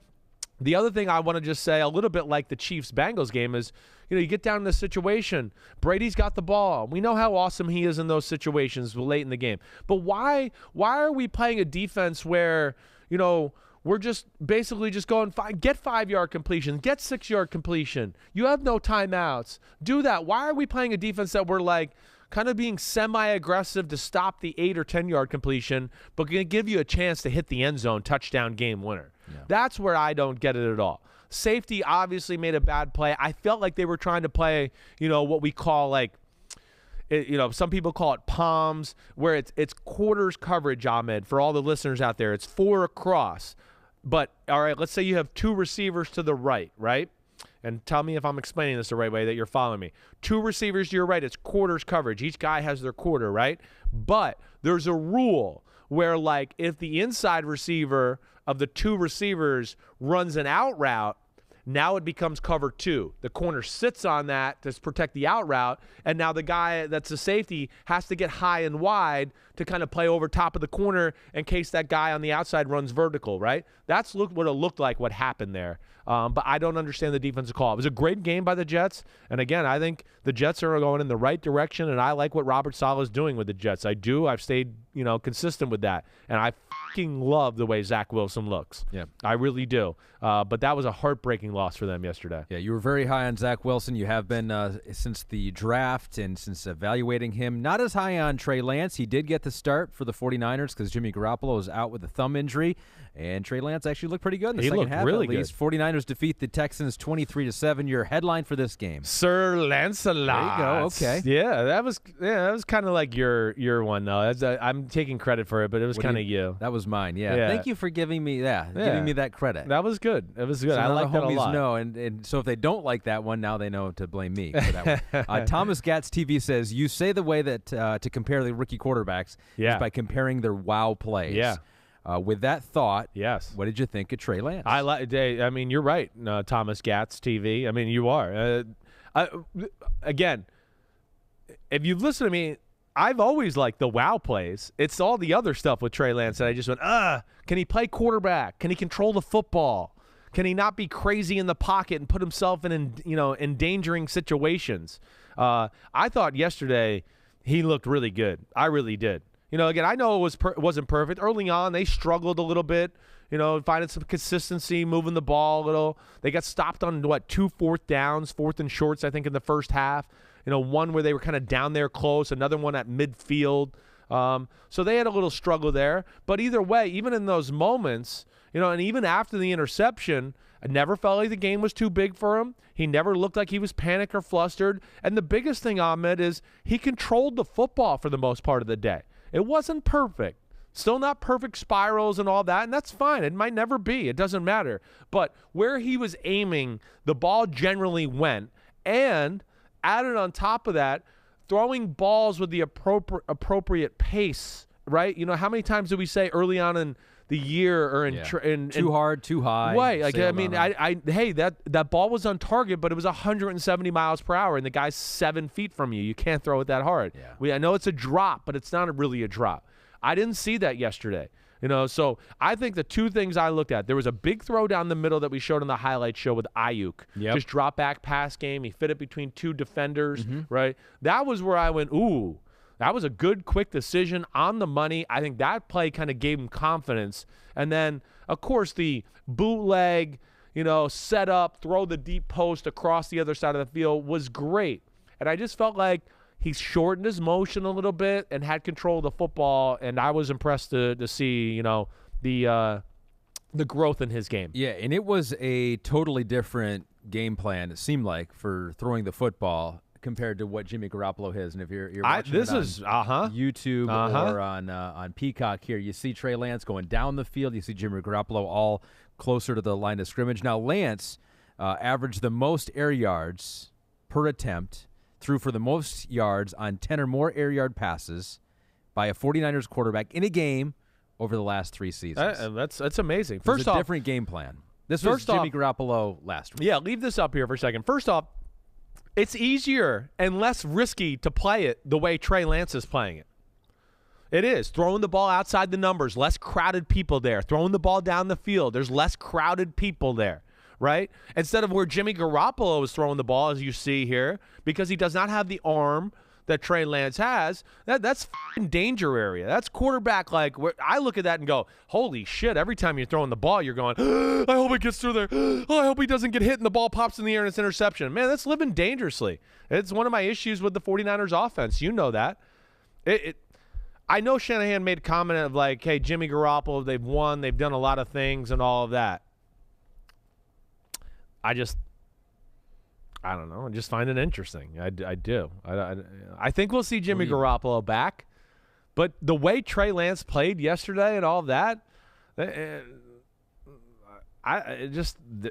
the other thing I want to just say, a little bit like the Chiefs-Bengals game is, you get down in this situation. Brady's got the ball. We know how awesome he is in those situations late in the game. But why are we playing a defense where, we're just basically just going, get 5-yard completion, get 6-yard completion. You have no timeouts. Do that. Why are we playing a defense that we're like, kind of being semi-aggressive to stop the 8 or 10-yard completion, but going to give you a chance to hit the end zone, touchdown, game winner? Yeah. That's where I don't get it at all. Safety obviously made a bad play. I felt like they were trying to play, what we call like, some people call it palms, where it's quarters coverage, Ahmed, for all the listeners out there. It's 4 across. But, all right, let's say you have 2 receivers to the right, right? And tell me if I'm explaining this the right way that you're following me. 2 receivers to your right, it's quarters coverage. Each guy has their quarter, right? But there's a rule where, like, if the inside receiver of the 2 receivers runs an out route, now it becomes cover 2. The corner sits on that to protect the out route, and now the guy that's the safety has to get high and wide to kind of play over top of the corner in case that guy on the outside runs vertical, right? That's what it looked like what happened there. But I don't understand the defensive call. It was a great game by the Jets, and again, I think the Jets are going in the right direction, and I like what Robert Saleh is doing with the Jets. I do. I've stayed, consistent with that, and I fucking love the way Zach Wilson looks. Yeah, I really do. But that was a heartbreaking loss for them yesterday. Yeah, you were very high on Zach Wilson. You have been since the draft and since evaluating him. Not as high on Trey Lance. He did get the start for the 49ers because Jimmy Garoppolo was out with a thumb injury, and Trey Lance actually looked pretty good in the second half. Really at least. 49ers defeat the Texans 23-7. Your headline for this game, Sir Lancelot. There you go. Okay. Yeah, that was kind of like your one though. I'm taking credit for it, but it was kind of you. That was mine. Yeah. Thank you for giving me giving me that credit. That was good. It was good. So I like that a lot. Know, and so if they don't like that one, now they know to blame me for that one. Thomas Gatz TV says, you say the way that to compare the rookie quarterbacks is by comparing their wow plays. Yeah. With that thought, yes. What did you think of Trey Lance? I mean, you're right, Thomas Gatz TV. I mean, you are. Again, if you've listened to me, I've always liked the wow plays. It's all the other stuff with Trey Lance that I just went, can he play quarterback? Can he control the football? Can he not be crazy in the pocket and put himself in endangering situations? I thought yesterday he looked really good. I really did. Again, I know it wasn't perfect. Early on, they struggled a little bit, finding some consistency, moving the ball a little. They got stopped on, 2 fourth downs, 4th and shorts, I think, in the first half. One where they were kind of down there close, another one at midfield. So they had a little struggle there. But either way, even in those moments, and even after the interception, I never felt like the game was too big for him. He never looked like he was panicked or flustered. And the biggest thing, Ahmed, is he controlled the football for the most part of the day. It wasn't perfect. Still not perfect spirals and all that, and that's fine. It might never be. It doesn't matter. But where he was aiming, the ball generally went. And added on top of that, throwing balls with the appropriate pace, right? How many times did we say early on in the year or in too hard, too high? Right. Like, I mean, hey, that ball was on target, but it was 170 miles per hour, and the guy's 7 feet from you. You can't throw it that hard. Yeah. I know it's a drop, but it's not really a drop. I didn't see that yesterday. So I think the 2 things I looked at, there was a big throw down the middle that we showed on the highlight show with Ayuk. Yep. Just drop back pass game. He fit it between 2 defenders, right? That was where I went, ooh, that was a good, quick decision on the money. I think that play kind of gave him confidence. And then, of course, the bootleg, set up, throw the deep post across the other side of the field was great. And I just felt like he shortened his motion a little bit and had control of the football, and I was impressed to see, the growth in his game. Yeah, and it was a totally different game plan, it seemed like, for throwing the football compared to what Jimmy Garoppolo is. And if you're watching YouTube or on Peacock here, you see Trey Lance going down the field. You see Jimmy Garoppolo all closer to the line of scrimmage. Now, Lance averaged the most air yards per attempt, threw for the most yards on 10 or more air yard passes by a 49ers quarterback in a game over the last 3 seasons. That's amazing. First off, different game plan. This was Jimmy Garoppolo last week. Yeah, leave this up here for a second. First off, it's easier and less risky to play it the way Trey Lance is playing it. It is. Throwing the ball outside the numbers, less crowded people there. Throwing the ball down the field, there's less crowded people there, right? Instead of where Jimmy Garoppolo is throwing the ball, as you see here, because he does not have the arm that Trey Lance has, that's f***ing danger area. That's quarterback, like, where I look at that and go, holy shit, every time you're throwing the ball, you're going, I hope it gets through there. I hope he doesn't get hit and the ball pops in the air and it's interception. Man, that's living dangerously. It's one of my issues with the 49ers offense. You know that. I know Shanahan made a comment of like, hey, Jimmy Garoppolo, they've won, they've done a lot of things and all of that. I don't know. I just find it interesting. I do. I think we'll see Jimmy Garoppolo back. But the way Trey Lance played yesterday and all of that,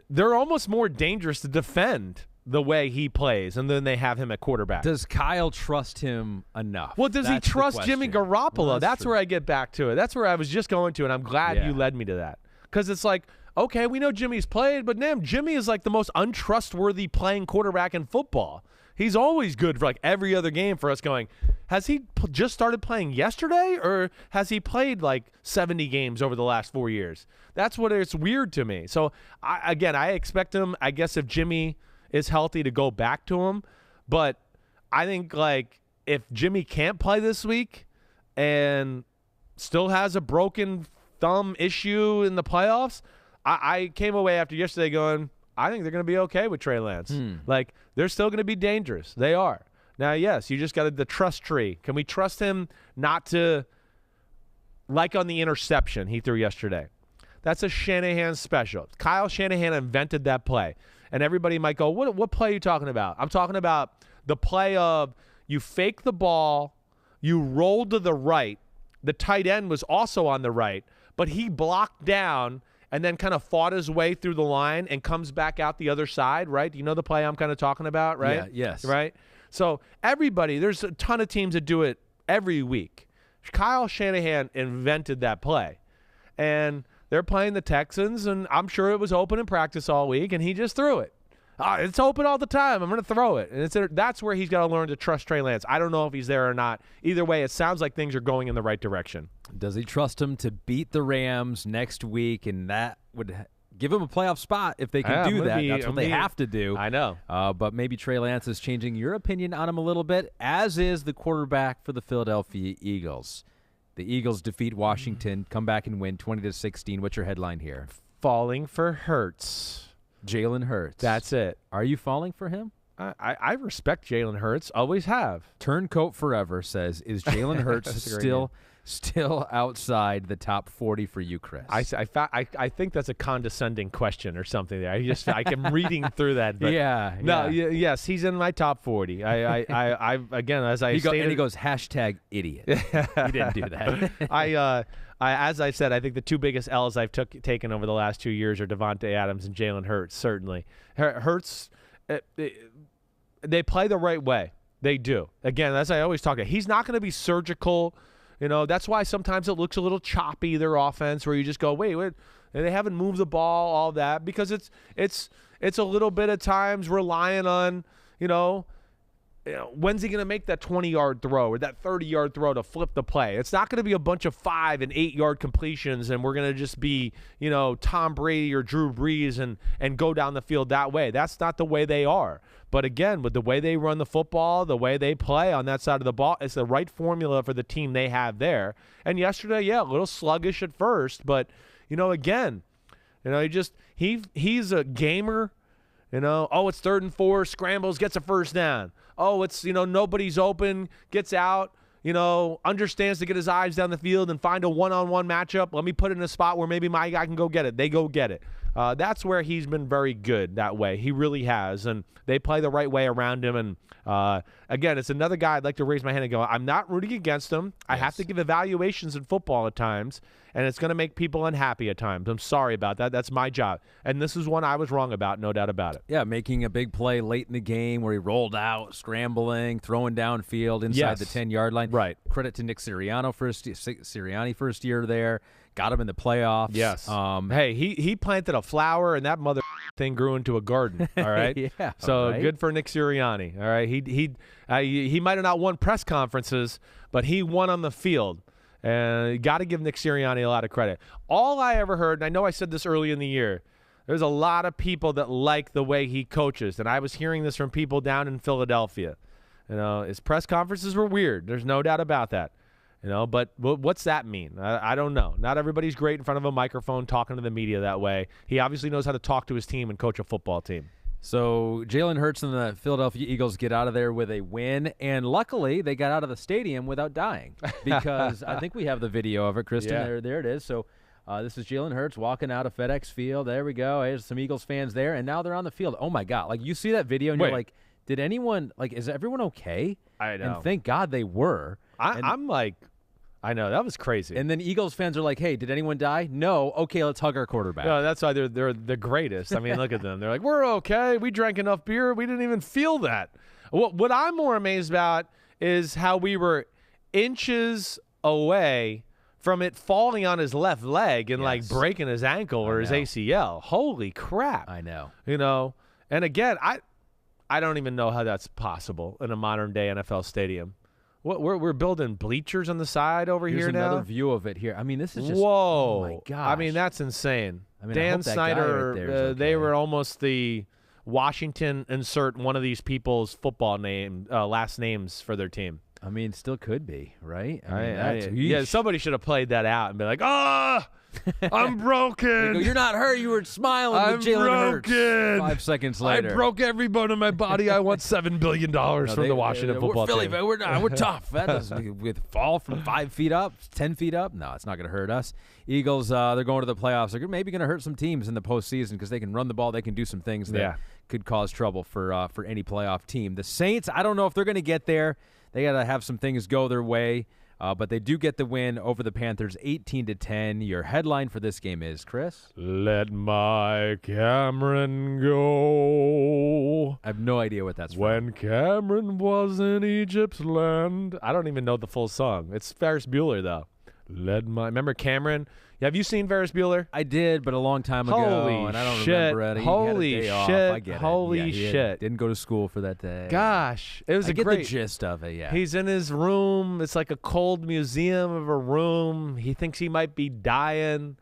they're almost more dangerous to defend the way he plays, and then they have him at quarterback. Does Kyle trust him enough? Well, does he trust Jimmy Garoppolo? Well, that's where I get back to it. That's where I was just going to, and I'm glad you led me to that. Because it's like, okay, we know Jimmy's played, but damn, Jimmy is like the most untrustworthy playing quarterback in football. He's always good for like every other game for us going, has he just started playing yesterday, or has he played like 70 games over the last 4 years? That's what it's weird to me. So, I expect him, I guess, if Jimmy is healthy, to go back to him. But I think, like, if Jimmy can't play this week and still has a broken thumb issue in the playoffs, I came away after yesterday going, I think they're going to be okay with Trey Lance. Like, they're still going to be dangerous. They are. Now, yes, you just got the trust tree. Can we trust him not to, like on the interception he threw yesterday? That's a Shanahan special. Kyle Shanahan invented that play. And everybody might go, what play are you talking about? I'm talking about the play of you fake the ball, you roll to the right. The tight end was also on the right, but he blocked down and then kind of fought his way through the line and comes back out the other side, right? You know the play I'm kind of talking about, right? Yeah, yes. Right? So everybody, there's a ton of teams that do it every week. Kyle Shanahan invented that play. And they're playing the Texans, and I'm sure it was open in practice all week, and he just threw it. It's open all the time. I'm going to throw it. And that's where he's got to learn to trust Trey Lance. I don't know if he's there or not. Either way, it sounds like things are going in the right direction. Does he trust him to beat the Rams next week, and that would give him a playoff spot if they can do that? That's what they have to do. I know. But maybe Trey Lance is changing your opinion on him a little bit, as is the quarterback for the Philadelphia Eagles. The Eagles defeat Washington, come back and win 20-16. What's your headline here? Falling for Hurts. Jalen Hurts. That's it. Are you falling for him? I respect Jalen Hurts. Always have. Turncoat Forever says, is Jalen Hurts still outside the top 40 for you, Chris? I think that's a condescending question or something there. I'm reading through that. But yes, he's in my top 40. I again, as I stated, and he goes #idiot. He didn't do that. As I said, I think the two biggest L's I've taken over the last 2 years are Davante Adams and Jalen Hurts. Certainly, Hurts. They play the right way. They do. Again, as I always talk about, he's not going to be surgical. You know, that's why sometimes it looks a little choppy, their offense, where you just go, wait, they haven't moved the ball, all that, because it's a little bit of times relying on, when's he going to make that 20-yard throw or that 30-yard throw to flip the play? It's not going to be a bunch of 5- and 8-yard completions, and we're going to just be, Tom Brady or Drew Brees and go down the field that way. That's not the way they are. But again, with the way they run the football, the way they play on that side of the ball, it's the right formula for the team they have there. And yesterday, a little sluggish at first, but, again, he's a gamer. It's 3rd and 4, scrambles, gets a first down. It's, nobody's open, gets out, understands to get his eyes down the field and find a one-on-one matchup. Let me put it in a spot where maybe my guy can go get it. They go get it. That's where he's been very good that way. He really has, and they play the right way around him. And, again, it's another guy I'd like to raise my hand and go, I'm not rooting against him. I have to give evaluations in football at times, and it's going to make people unhappy at times. I'm sorry about that. That's my job. And this is one I was wrong about, no doubt about it. Yeah, making a big play late in the game where he rolled out, scrambling, throwing downfield inside the 10-yard line. Right. Credit to Nick Sirianni first year there. Got him in the playoffs. Yes. Hey, he planted a flower, and that mother thing grew into a garden. All right. Yeah. So right? Good for Nick Sirianni. All right. He might have not won press conferences, but he won on the field. And you got to give Nick Sirianni a lot of credit. All I ever heard, and I know I said this early in the year, there's a lot of people that like the way he coaches, and I was hearing this from people down in Philadelphia. His press conferences were weird. There's no doubt about that. But what's that mean? I don't know. Not everybody's great in front of a microphone talking to the media that way. He obviously knows how to talk to his team and coach a football team. So Jalen Hurts and the Philadelphia Eagles get out of there with a win, and luckily they got out of the stadium without dying, because I think we have the video of it, Kristen. Yeah. There it is. So this is Jalen Hurts walking out of FedEx Field. There we go. There's some Eagles fans there, and now they're on the field. Oh, my God. Like, you see that video, and you're like, did anyone – is everyone okay? I know. And thank God they were. I'm like – I know. That was crazy. And then Eagles fans are like, hey, did anyone die? No. Okay, let's hug our quarterback. No, that's why they're the greatest. I mean, look at them. They're like, we're okay. We drank enough beer. We didn't even feel that. What I'm more amazed about is how we were inches away from it falling on his left leg and like breaking his ankle or his ACL. Holy crap. I know. You know, and again, I don't even know how that's possible in a modern day NFL stadium. We're building bleachers on the side over Here's here now. another view of it here. I mean, this is just whoa. Oh my gosh. I mean, that's insane. I mean, Dan I hope that guy Snyder, right there is okay. they were almost the Washington insert one of these people's football name last names for their team. I mean, still could be, right? Yeah, somebody should have played that out and be like, I'm broken. You're not hurt. You were smiling with Jalen Hurts. 5 seconds later. I broke every bone in my body. I want $7 billion from the Washington football team. We're not. We're tough. That doesn't with fall from 5 feet up, 10 feet up. No, it's not going to hurt us. Eagles, they're going to the playoffs. They're maybe going to hurt some teams in the postseason because they can run the ball. They can do some things that could cause trouble for any playoff team. The Saints, I don't know if they're going to get there. They got to have some things go their way. But they do get the win over the Panthers, 18-10. Your headline for this game is, Chris? Let my Cameron go. I have no idea what that's from. When Cameron was in Egypt's land. I don't even know the full song. It's Ferris Bueller, though. Remember Cameron? Have you seen Ferris Bueller? I did, but a long time ago. Holy and I don't shit. remember it. Holy had a day off. shit. I get it. Holy shit. Didn't go to school for that day. Gosh. It was I a get great the gist of it, yeah. He's in his room. It's like a cold museum of a room. He thinks he might be dying.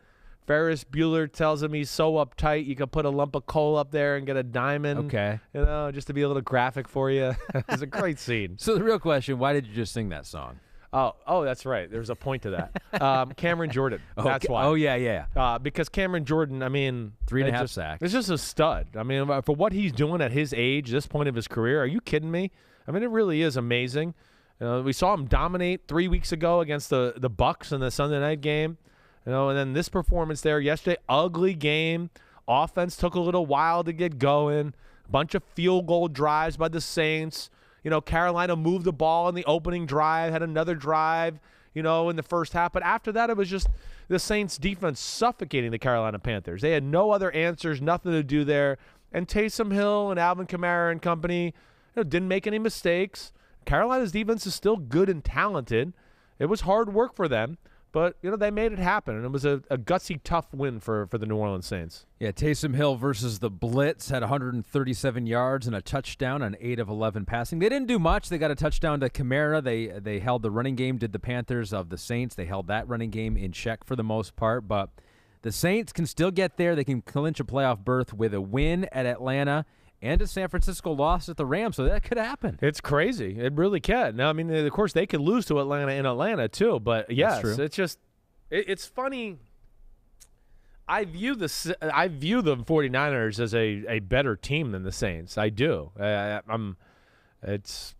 Ferris Bueller tells him he's so uptight you can put a lump of coal up there and get a diamond. Okay. You know, just to be a little graphic for you. It's a great scene. So the real question, why did you just sing that song? Oh, that's right. There's a point to that. Cameron Jordan. That's why. Oh, yeah. Because Cameron Jordan, I mean, 3.5 sacks. It's just a stud. I mean, for what he's doing at his age, this point of his career, are you kidding me? I mean, it really is amazing. We saw him dominate 3 weeks ago against the Bucs in the Sunday night game. You know, and then this performance there yesterday, ugly game. Offense took a little while to get going. Bunch of field goal drives by the Saints. You know, Carolina moved the ball in the opening drive, had another drive, you know, in the first half. But after that, it was just the Saints' defense suffocating the Carolina Panthers. They had no other answers, nothing to do there. And Taysom Hill and Alvin Kamara and company didn't make any mistakes. Carolina's defense is still good and talented. It was hard work for them. But, you know, they made it happen, and it was a gutsy, tough win for the New Orleans Saints. Yeah, Taysom Hill versus the Blitz had 137 yards and a touchdown on 8 of 11 passing. They didn't do much. They got a touchdown to Kamara. They held the running game, did the Panthers of the Saints. They held that running game in check for the most part. But the Saints can still get there. They can clinch a playoff berth with a win at Atlanta and a San Francisco loss at the Rams, so that could happen. It's crazy. It really can. Now, I mean, of course, they could lose to Atlanta in Atlanta, too. But, yes, it's just it's funny. I view the 49ers as a better team than the Saints. I do. It's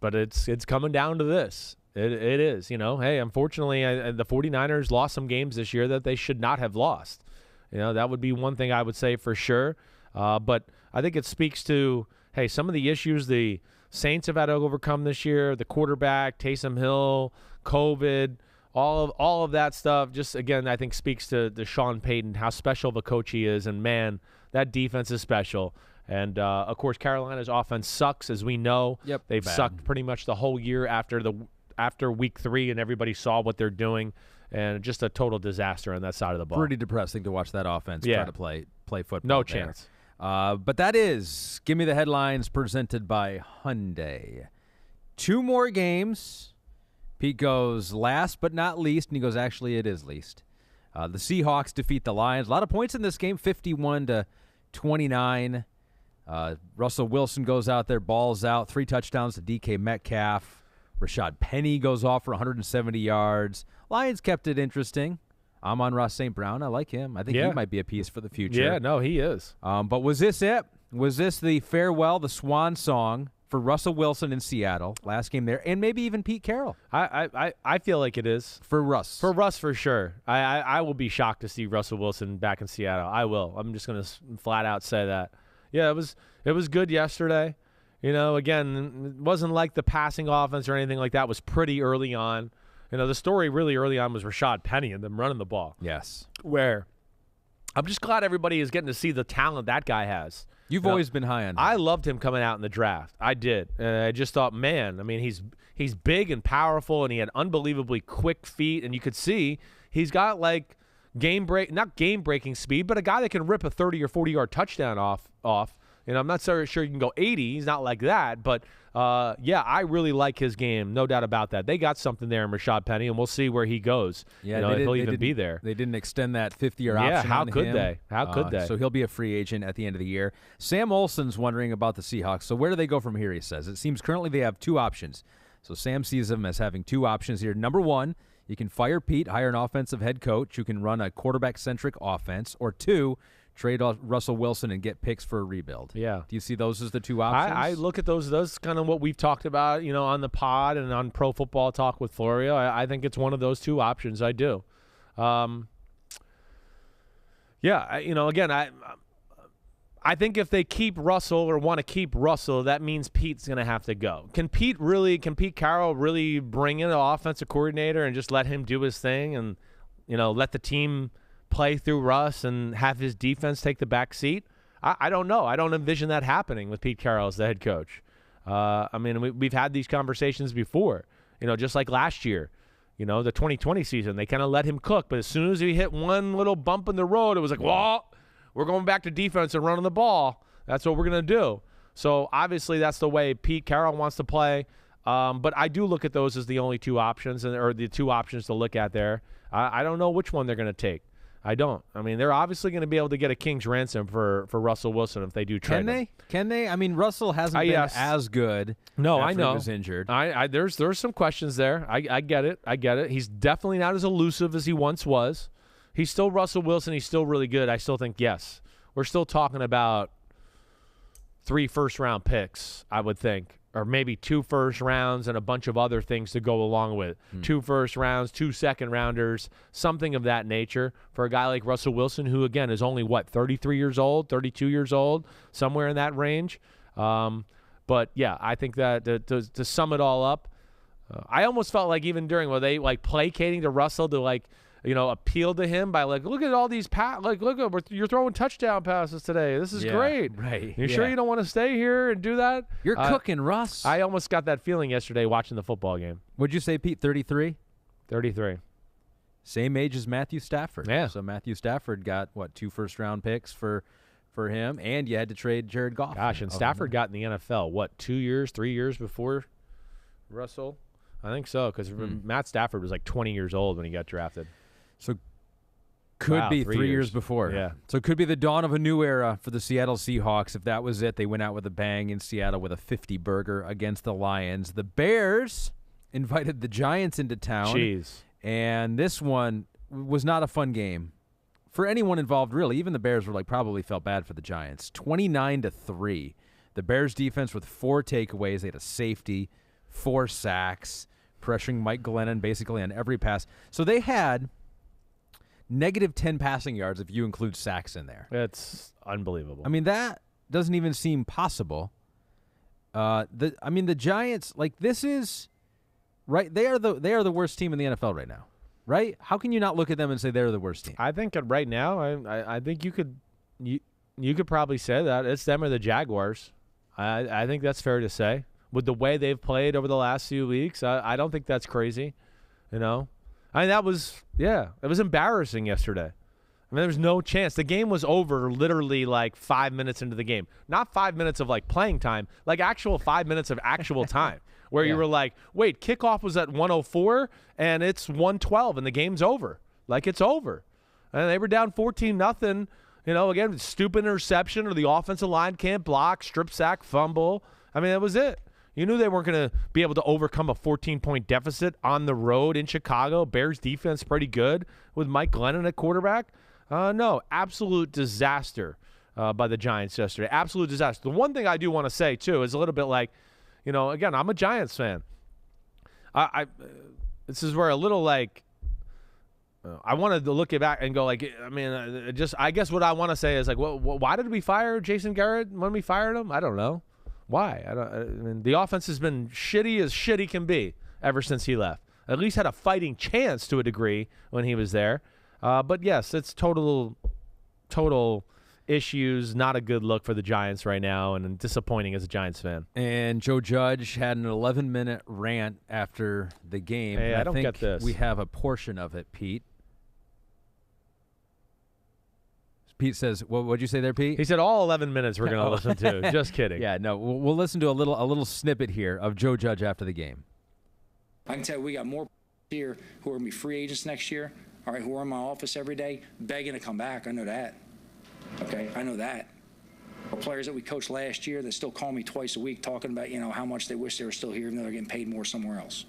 coming down to this. It is. You know, hey, unfortunately, the 49ers lost some games this year that they should not have lost. You know, that would be one thing I would say for sure. But I think it speaks to, hey, some of the issues the Saints have had to overcome this year, the quarterback, Taysom Hill, COVID, all of that stuff. Just, again, I think speaks to Sean Payton, how special of a coach he is. And, man, that defense is special. And, of course, Carolina's offense sucks, as we know. Yep, They've sucked pretty much the whole year after week 3, and everybody saw what they're doing. And just a total disaster on that side of the ball. Pretty depressing to watch that offense try to play football. No there. chance. But that is Give Me the Headlines presented by Hyundai. 2 more games. Pete goes last but not least, and he goes, actually, it is least. The Seahawks defeat the Lions. A lot of points in this game, 51-29. Russell Wilson goes out there, balls out, 3 touchdowns to DK Metcalf. Rashad Penny goes off for 170 yards. Lions kept it interesting. Amon-Ra St. Brown, I like him. I think he might be a piece for the future. Yeah, no, he is. But was this it? Was this the farewell, the swan song for Russell Wilson in Seattle? Last game there, and maybe even Pete Carroll. I feel like it is. For Russ. For Russ, for sure. I will be shocked to see Russell Wilson back in Seattle. I will. I'm just going to flat out say that. Yeah, it was good yesterday. You know, again, it wasn't like the passing offense or anything like that. It was pretty early on. The story really early on was Rashad Penny and them running the ball. Yes. Where I'm just glad everybody is getting to see the talent that guy has. You've always been high on him. I loved him coming out in the draft. I did. I just thought, man, I mean, he's big and powerful, and he had unbelievably quick feet, and you could see he's got like not game-breaking speed, but a guy that can rip a 30 or 40-yard touchdown off. I'm not so sure you can go 80. He's not like that, but I really like his game, no doubt about that. They got something there in Rashad Penny, and we'll see where he goes. Yeah, if he'll even be there. They didn't extend that 50-year option. Yeah, how on could him. they? How could they? So he'll be a free agent at the end of the year. Sam Olson's wondering about the Seahawks. So where do they go from here, he says? It seems currently they have two options. So Sam sees them as having two options here. Number one, you can fire Pete, hire an offensive head coach who can run a quarterback-centric offense. Or two, trade Russell Wilson and get picks for a rebuild. Yeah. Do you see those as the two options? I look at those. Those kind of what we've talked about, on the pod and on Pro Football Talk with Florio. I think it's one of those two options. I do. Again, I think if they keep Russell or want to keep Russell, that means Pete's going to have to go. Can Pete Carroll really bring in an offensive coordinator and just let him do his thing and, let the team play through Russ and have his defense take the back seat? I don't know. I don't envision that happening with Pete Carroll as the head coach. We've had these conversations before, just like last year, the 2020 season. They kind of let him cook, but as soon as he hit one little bump in the road, it was like, well, we're going back to defense and running the ball. That's what we're going to do. So obviously that's the way Pete Carroll wants to play. But I do look at those as the only two options, or the two options to look at there. I don't know which one they're going to take. I don't. They're obviously going to be able to get a king's ransom for Russell Wilson if they do trade him. Can they? Russell hasn't been as good. No, I know. He was injured. There's some questions there. I get it. He's definitely not as elusive as he once was. He's still Russell Wilson. He's still really good. I still think, yes. We're still talking about 3 first-round picks, I would think, or maybe 2 first rounds and a bunch of other things to go along with. 2 first rounds, 2 second-rounders, something of that nature for a guy like Russell Wilson, who, again, is only, 33 years old, 32 years old, somewhere in that range. But, yeah, I think that to sum it all up, I almost felt like even during where they, placating to Russell to, appeal to him by look at all these you're throwing touchdown passes today. This is great. Right. You sure you don't want to stay here and do that? You're cooking, Russ. I almost got that feeling yesterday watching the football game. Would you say, Pete, 33? 33. Same age as Matthew Stafford. Yeah. So Matthew Stafford got 2 first-round picks for him, and you had to trade Jared Goff. Gosh, and Stafford got in the NFL 2 years, 3 years before Russell? I think so, because Matt Stafford was 20 years old when he got drafted. So could be 3 years before. Yeah. So it could be the dawn of a new era for the Seattle Seahawks. If that was it, they went out with a bang in Seattle with a 50-burger against the Lions. The Bears invited the Giants into town. Jeez. And this one was not a fun game for anyone involved, really. Even the Bears were probably felt bad for the Giants. 29-3. The Bears defense with 4 takeaways. They had a safety, 4 sacks, pressuring Mike Glennon basically on every pass. So they had negative 10 passing yards if you include sacks in there. It's unbelievable. That doesn't even seem possible. The Giants, this is right. They are the worst team in the NFL right now, right? How can you not look at them and say they're the worst team? I think right now, I think you could probably say that it's them or the Jaguars. I think that's fair to say with the way they've played over the last few weeks. I don't think that's crazy, it was embarrassing yesterday. There was no chance. The game was over literally 5 minutes into the game. Not 5 minutes of playing time, actual 5 minutes of actual time where you were wait, kickoff was at 1:04 and it's 1:12 and the game's over. It's over. And they were down 14-0. Again, stupid interception or the offensive line can't block, strip sack, fumble. That was it. You knew they weren't going to be able to overcome a 14-point deficit on the road in Chicago. Bears defense pretty good with Mike Glennon at quarterback. No, absolute disaster by the Giants yesterday. Absolute disaster. The one thing I do want to say, too, is a little bit again, I'm a Giants fan. This is where a little I wanted to look it back and go I guess what I want to say is why did we fire Jason Garrett when we fired him? I don't know. Why? The offense has been shitty as shitty can be ever since he left. at least had a fighting chance to a degree when he was there. But yes, it's total issues. Not a good look for the Giants right now, and disappointing as a Giants fan. And Joe Judge had an 11-minute rant after the game. Hey, I don't think get this. We have a portion of it, Pete. Pete says, what'd you say there, Pete? He said all 11 minutes we're going to listen to. Just kidding. Yeah, no, we'll listen to a little snippet here of Joe Judge after the game. I can tell you we got more here who are going to be free agents next year, all right, who are in my office every day begging to come back. I know that. Okay, I know that. Or players that we coached last year that still call me twice a week talking about, how much they wish they were still here and they're getting paid more somewhere else.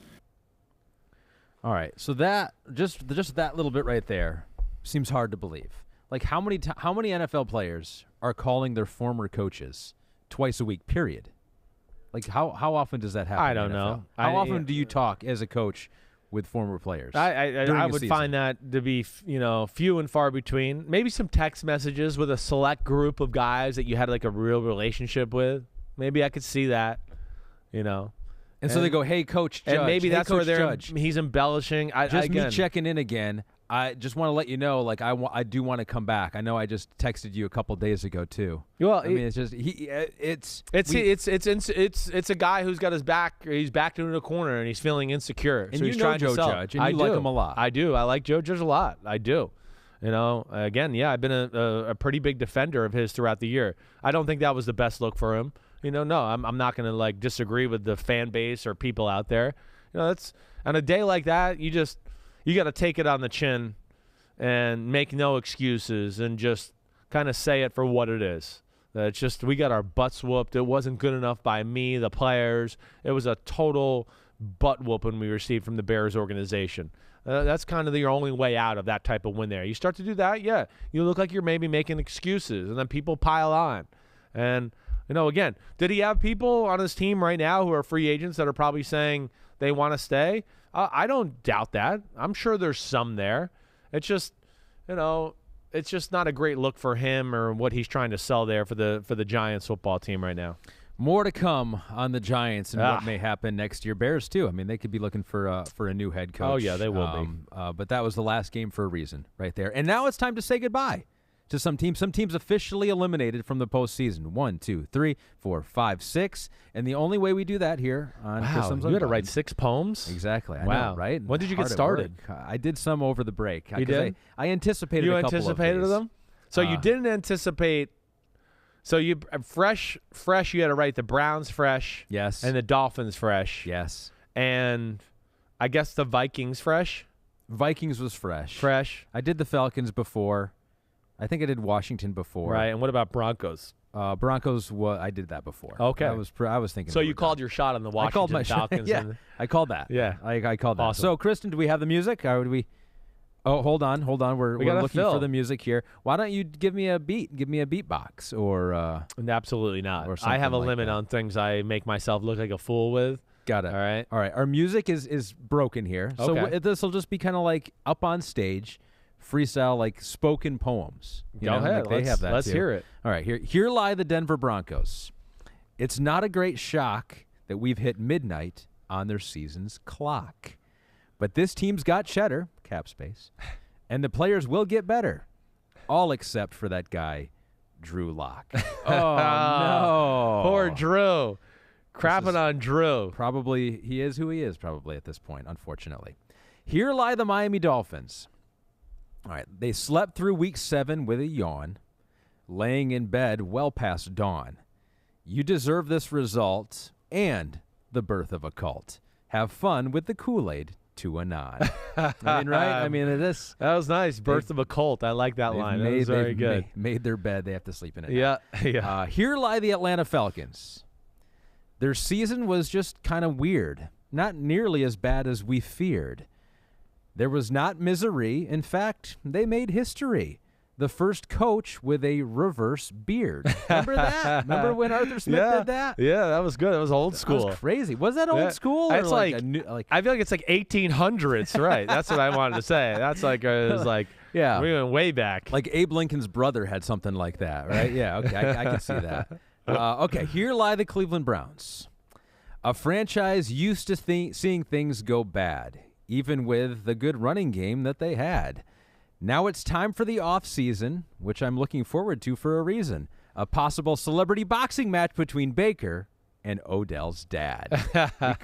All right, so that just that little bit right there seems hard to believe. Like how many NFL players are calling their former coaches twice a week, period? Like how often does that happen? I don't in the NFL? know. How often do you talk as a coach with former players? I would find that to be few and far between. Maybe some text messages with a select group of guys that you had like a real relationship with. Maybe I could see that, And so they go, "Hey, Coach Judge," and maybe hey, that's Coach where Judge. he's embellishing. Me checking in again. I just want to let you know, like I do want to come back. I know I just texted you a couple days ago too. Well, I mean, it's just it's a guy who's got his back. He's backed into a corner and he's feeling insecure. And so you he's know trying Joe to sell. Judge, and you like him a lot. I do. I like Joe Judge a lot. I do. Again, yeah, I've been a pretty big defender of his throughout the year. I don't think that was the best look for him. No, I'm not going to disagree with the fan base or people out there. That's on a day like that, you got to take it on the chin and make no excuses and just kind of say it for what it is. It's just we got our butts whooped. It wasn't good enough by me, the players. It was a total butt whooping we received from the Bears organization. That's kind of your only way out of that type of win there. You start to do that, yeah, you look like you're maybe making excuses, and then people pile on. And, again, did he have people on his team right now who are free agents that are probably saying they want to stay? I don't doubt that. I'm sure there's some there. It's just, it's just not a great look for him or what he's trying to sell there for the Giants football team right now. More to come on the Giants and what may happen next year. Bears too. I mean, they could be looking for a new head coach. Oh yeah, they will be. But that was the last game for a reason, right there. And now it's time to say goodbye to some teams. Some teams officially eliminated from the postseason. 1, 2, 3, 4, 5, 6. And the only way we do that here on Christmas, you had to write 6 poems? Exactly. I wow. know, right? When did you get started? I did some over the break. You did? I anticipated a couple anticipated of them? So you didn't anticipate. So you fresh. You had to write the Browns fresh. Yes. And the Dolphins fresh. Yes. And I guess the Vikings fresh. Vikings was fresh. Fresh. I did the Falcons before. I think I did Washington before. Right. And what about Broncos? Broncos. I did that before. Okay. I was thinking. So you called your shot on the Washington Falcons. Yeah. I called that. Yeah. I called that. Awesome. So Kristen, do we have the music? Or do we? Oh, hold on. We're looking for the music here. Why don't you give me a beat? Give me a beatbox or absolutely not. Or I have a like limit that. on things I make myself look like a fool with. Got it. All right. Our music is broken here, Okay. so this will just be kind of like up on stage, freestyle, like spoken poems. Go ahead. Like they have that. Let's too. hear it. All right. Here lie the Denver Broncos. It's not a great shock that we've hit midnight on their season's clock, but this team's got cheddar, cap space, and the players will get better, all except for that guy, Drew Lock. Oh no, poor Drew. Crapping on Drew. Probably he is who he is probably at this point, unfortunately. Here lie the Miami Dolphins. All right, they slept through week 7 with a yawn, laying in bed well past dawn. You deserve this result and the birth of a cult. Have fun with the Kool-Aid to a nod. I mean, right? I mean, that was nice. Birth of a cult. I like that line. That was very good. Made their bed. They have to sleep in it. Yeah. Here lie the Atlanta Falcons. Their season was just kind of weird. Not nearly as bad as we feared. There was not misery. In fact, they made history. The first coach with a reverse beard. Remember that? Remember when Arthur Smith did that? Yeah, that was good. That was old school. That was crazy. Was that old school? It's or like, I I feel like it's like 1800s, right? That's what I wanted to say. That's like it was like yeah, we went way back. Like Abe Lincoln's brother had something like that, right? Yeah, okay, I can see that. Okay, here lie the Cleveland Browns, a franchise used to seeing things go bad. even with the good running game that they had. Now it's time for the offseason, which I'm looking forward to for a reason. A possible celebrity boxing match between Baker and Odell's dad.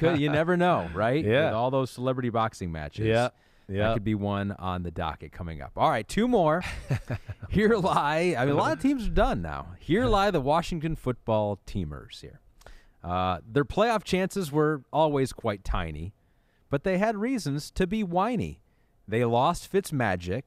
You never know, right? Yeah. With all those celebrity boxing matches. Yeah. That could be one on the docket coming up. All right, 2 more. Here lie, a lot of teams are done now. Here lie the Washington football teamers here. Their playoff chances were always quite tiny, but they had reasons to be whiny. They lost Fitzmagic,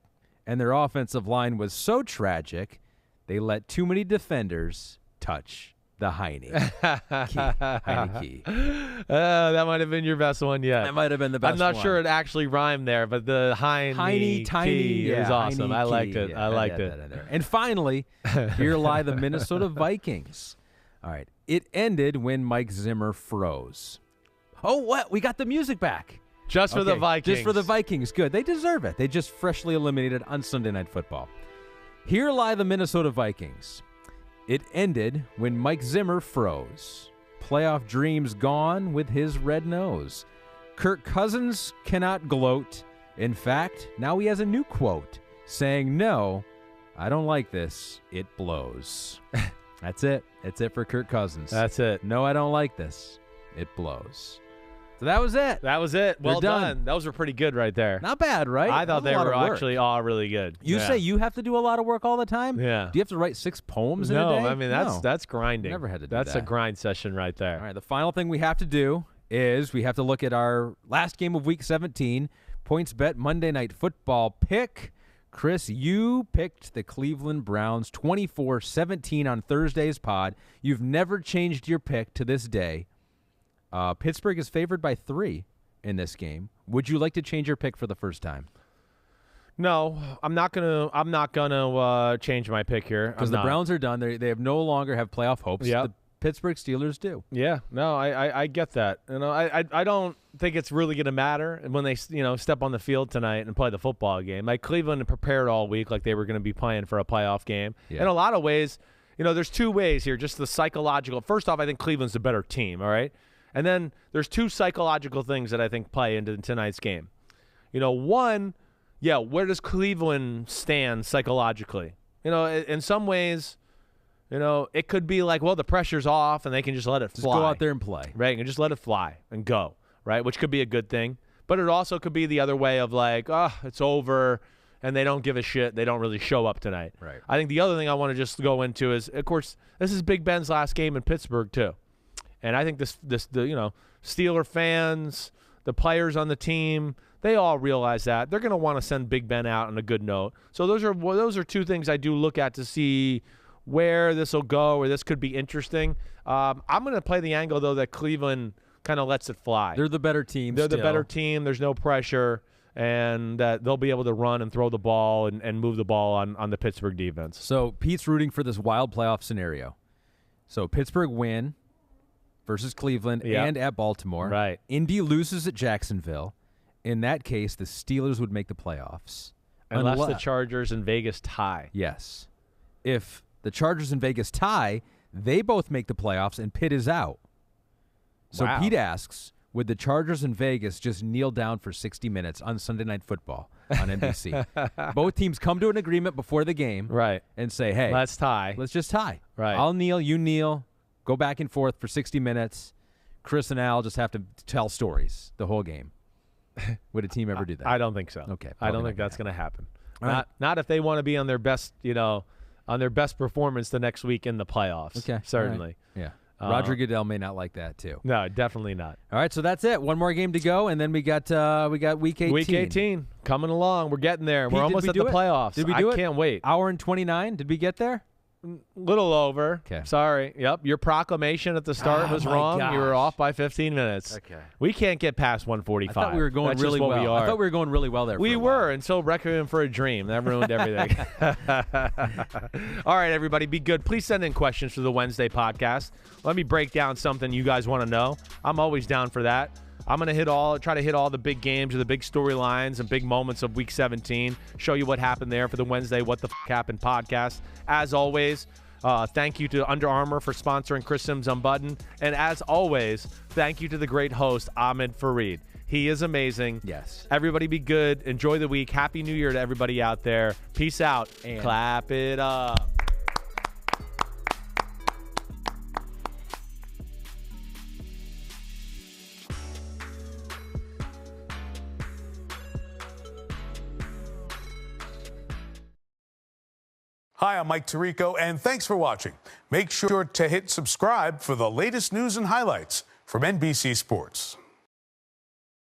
and their offensive line was so tragic, they let too many defenders touch the Heine key. That might have been your best one yet. That might have been the best one. I'm not sure it actually rhymed there, but the Heine key is awesome. I liked it. I liked it. And finally, here lie the Minnesota Vikings. All right. It ended when Mike Zimmer froze. Oh, what? We got the music back. Just for the Vikings. Just for the Vikings. Good. They deserve it. They just freshly eliminated on Sunday Night Football. Here lie the Minnesota Vikings. It ended when Mike Zimmer froze. Playoff dreams gone with his red nose. Kirk Cousins cannot gloat. In fact, now he has a new quote saying, "No, I don't like this. It blows." That's it. That's it for Kirk Cousins. That's it. "No, I don't like this. It blows." So that was it. That was it. Well done. Those were pretty good right there. Not bad, right? I thought they were actually all really good. You say you have to do a lot of work all the time? Yeah. Do you have to write 6 poems in a day? No, I mean, that's grinding. Never had to do That's that. a grind session right there. All right, the final thing we have to do is we have to look at our last game of Week 17, Points Bet Monday Night Football pick. Chris, you picked the Cleveland Browns 24-17 on Thursday's pod. You've never changed your pick to this day. Pittsburgh is favored by 3 in this game. Would you like to change your pick for the first time? No, I'm not gonna change my pick here Because the Browns are done. They no longer have playoff hopes. Yep. The Pittsburgh Steelers do. Yeah, no, I get that. I don't think it's really going to matter when they step on the field tonight and play the football game. Like Cleveland prepared all week like they were going to be playing for a playoff game. Yeah. In a lot of ways, there's 2 ways here. Just the psychological. First off, I think Cleveland's the better team. All right, and then there's 2 psychological things that I think play into tonight's game. One, where does Cleveland stand psychologically? In some ways. It could be like, well, the pressure's off and they can just let it fly. Just go out there and play. Right, and just let it fly and go, right, which could be a good thing. But it also could be the other way of like, it's over, and they don't give a shit. They don't really show up tonight. Right. I think the other thing I want to just go into is, of course, this is Big Ben's last game in Pittsburgh too. And I think the Steeler fans, the players on the team, they all realize that. They're going to want to send Big Ben out on a good note. So those are 2 things I do look at to see where this will go, or this could be interesting. I'm going to play the angle, though, that Cleveland kind of lets it fly. They're the better team. They're the better team. There's no pressure, and they'll be able to run and throw the ball and move the ball on the Pittsburgh defense. So Pete's rooting for this wild playoff scenario. So Pittsburgh win versus Cleveland and at Baltimore. Right. Indy loses at Jacksonville. In that case, the Steelers would make the playoffs. Unless the Chargers and Vegas tie. Yes. If the Chargers and Vegas tie, they both make the playoffs, and Pitt is out. So Wow. Pete asks, would the Chargers and Vegas just kneel down for 60 minutes on Sunday Night Football on NBC? Both teams come to an agreement before the game Right. and say, hey, Let's tie. let's just tie. Right. I'll kneel, you kneel, go back and forth for 60 minutes. Chris and Al just have to tell stories the whole game. Would a team ever do that? I don't think so. Okay, I don't probably think not that's going to happen. All right. Not if they want to be on their best, on their best performance the next week in the playoffs. Okay. Certainly. All right. Yeah. Roger Goodell may not like that too. No, definitely not. All right, so that's it. One more game to go, and then we got week 18. Week 18 coming along. We're getting there. Pete, We're almost did we at do the it? playoffs. Did we do it? I can't wait. Hour and 29. Did we get there? Little over. Okay. Sorry. Yep. Your proclamation at the start was my wrong. gosh. You were off by 15 minutes. Okay. We can't get past 145. I thought we were going That's really just what well. we are. I thought we were going really well there. We for a while. were until Requiem for a Dream. That ruined everything. All right, everybody, be good. Please send in questions for the Wednesday podcast. Let me break down something you guys want to know. I'm always down for that. I'm going to try to hit all the big games or the big storylines and big moments of Week 17, show you what happened there for the Wednesday What the F*** Happened podcast. As always, thank you to Under Armour for sponsoring Chris Sims Unbuttoned. And as always, thank you to the great host, Ahmed Fareed. He is amazing. Yes. Everybody be good. Enjoy the week. Happy New Year to everybody out there. Peace out. And clap it up. Hi, I'm Mike Tirico, and thanks for watching. Make sure to hit subscribe for the latest news and highlights from NBC Sports.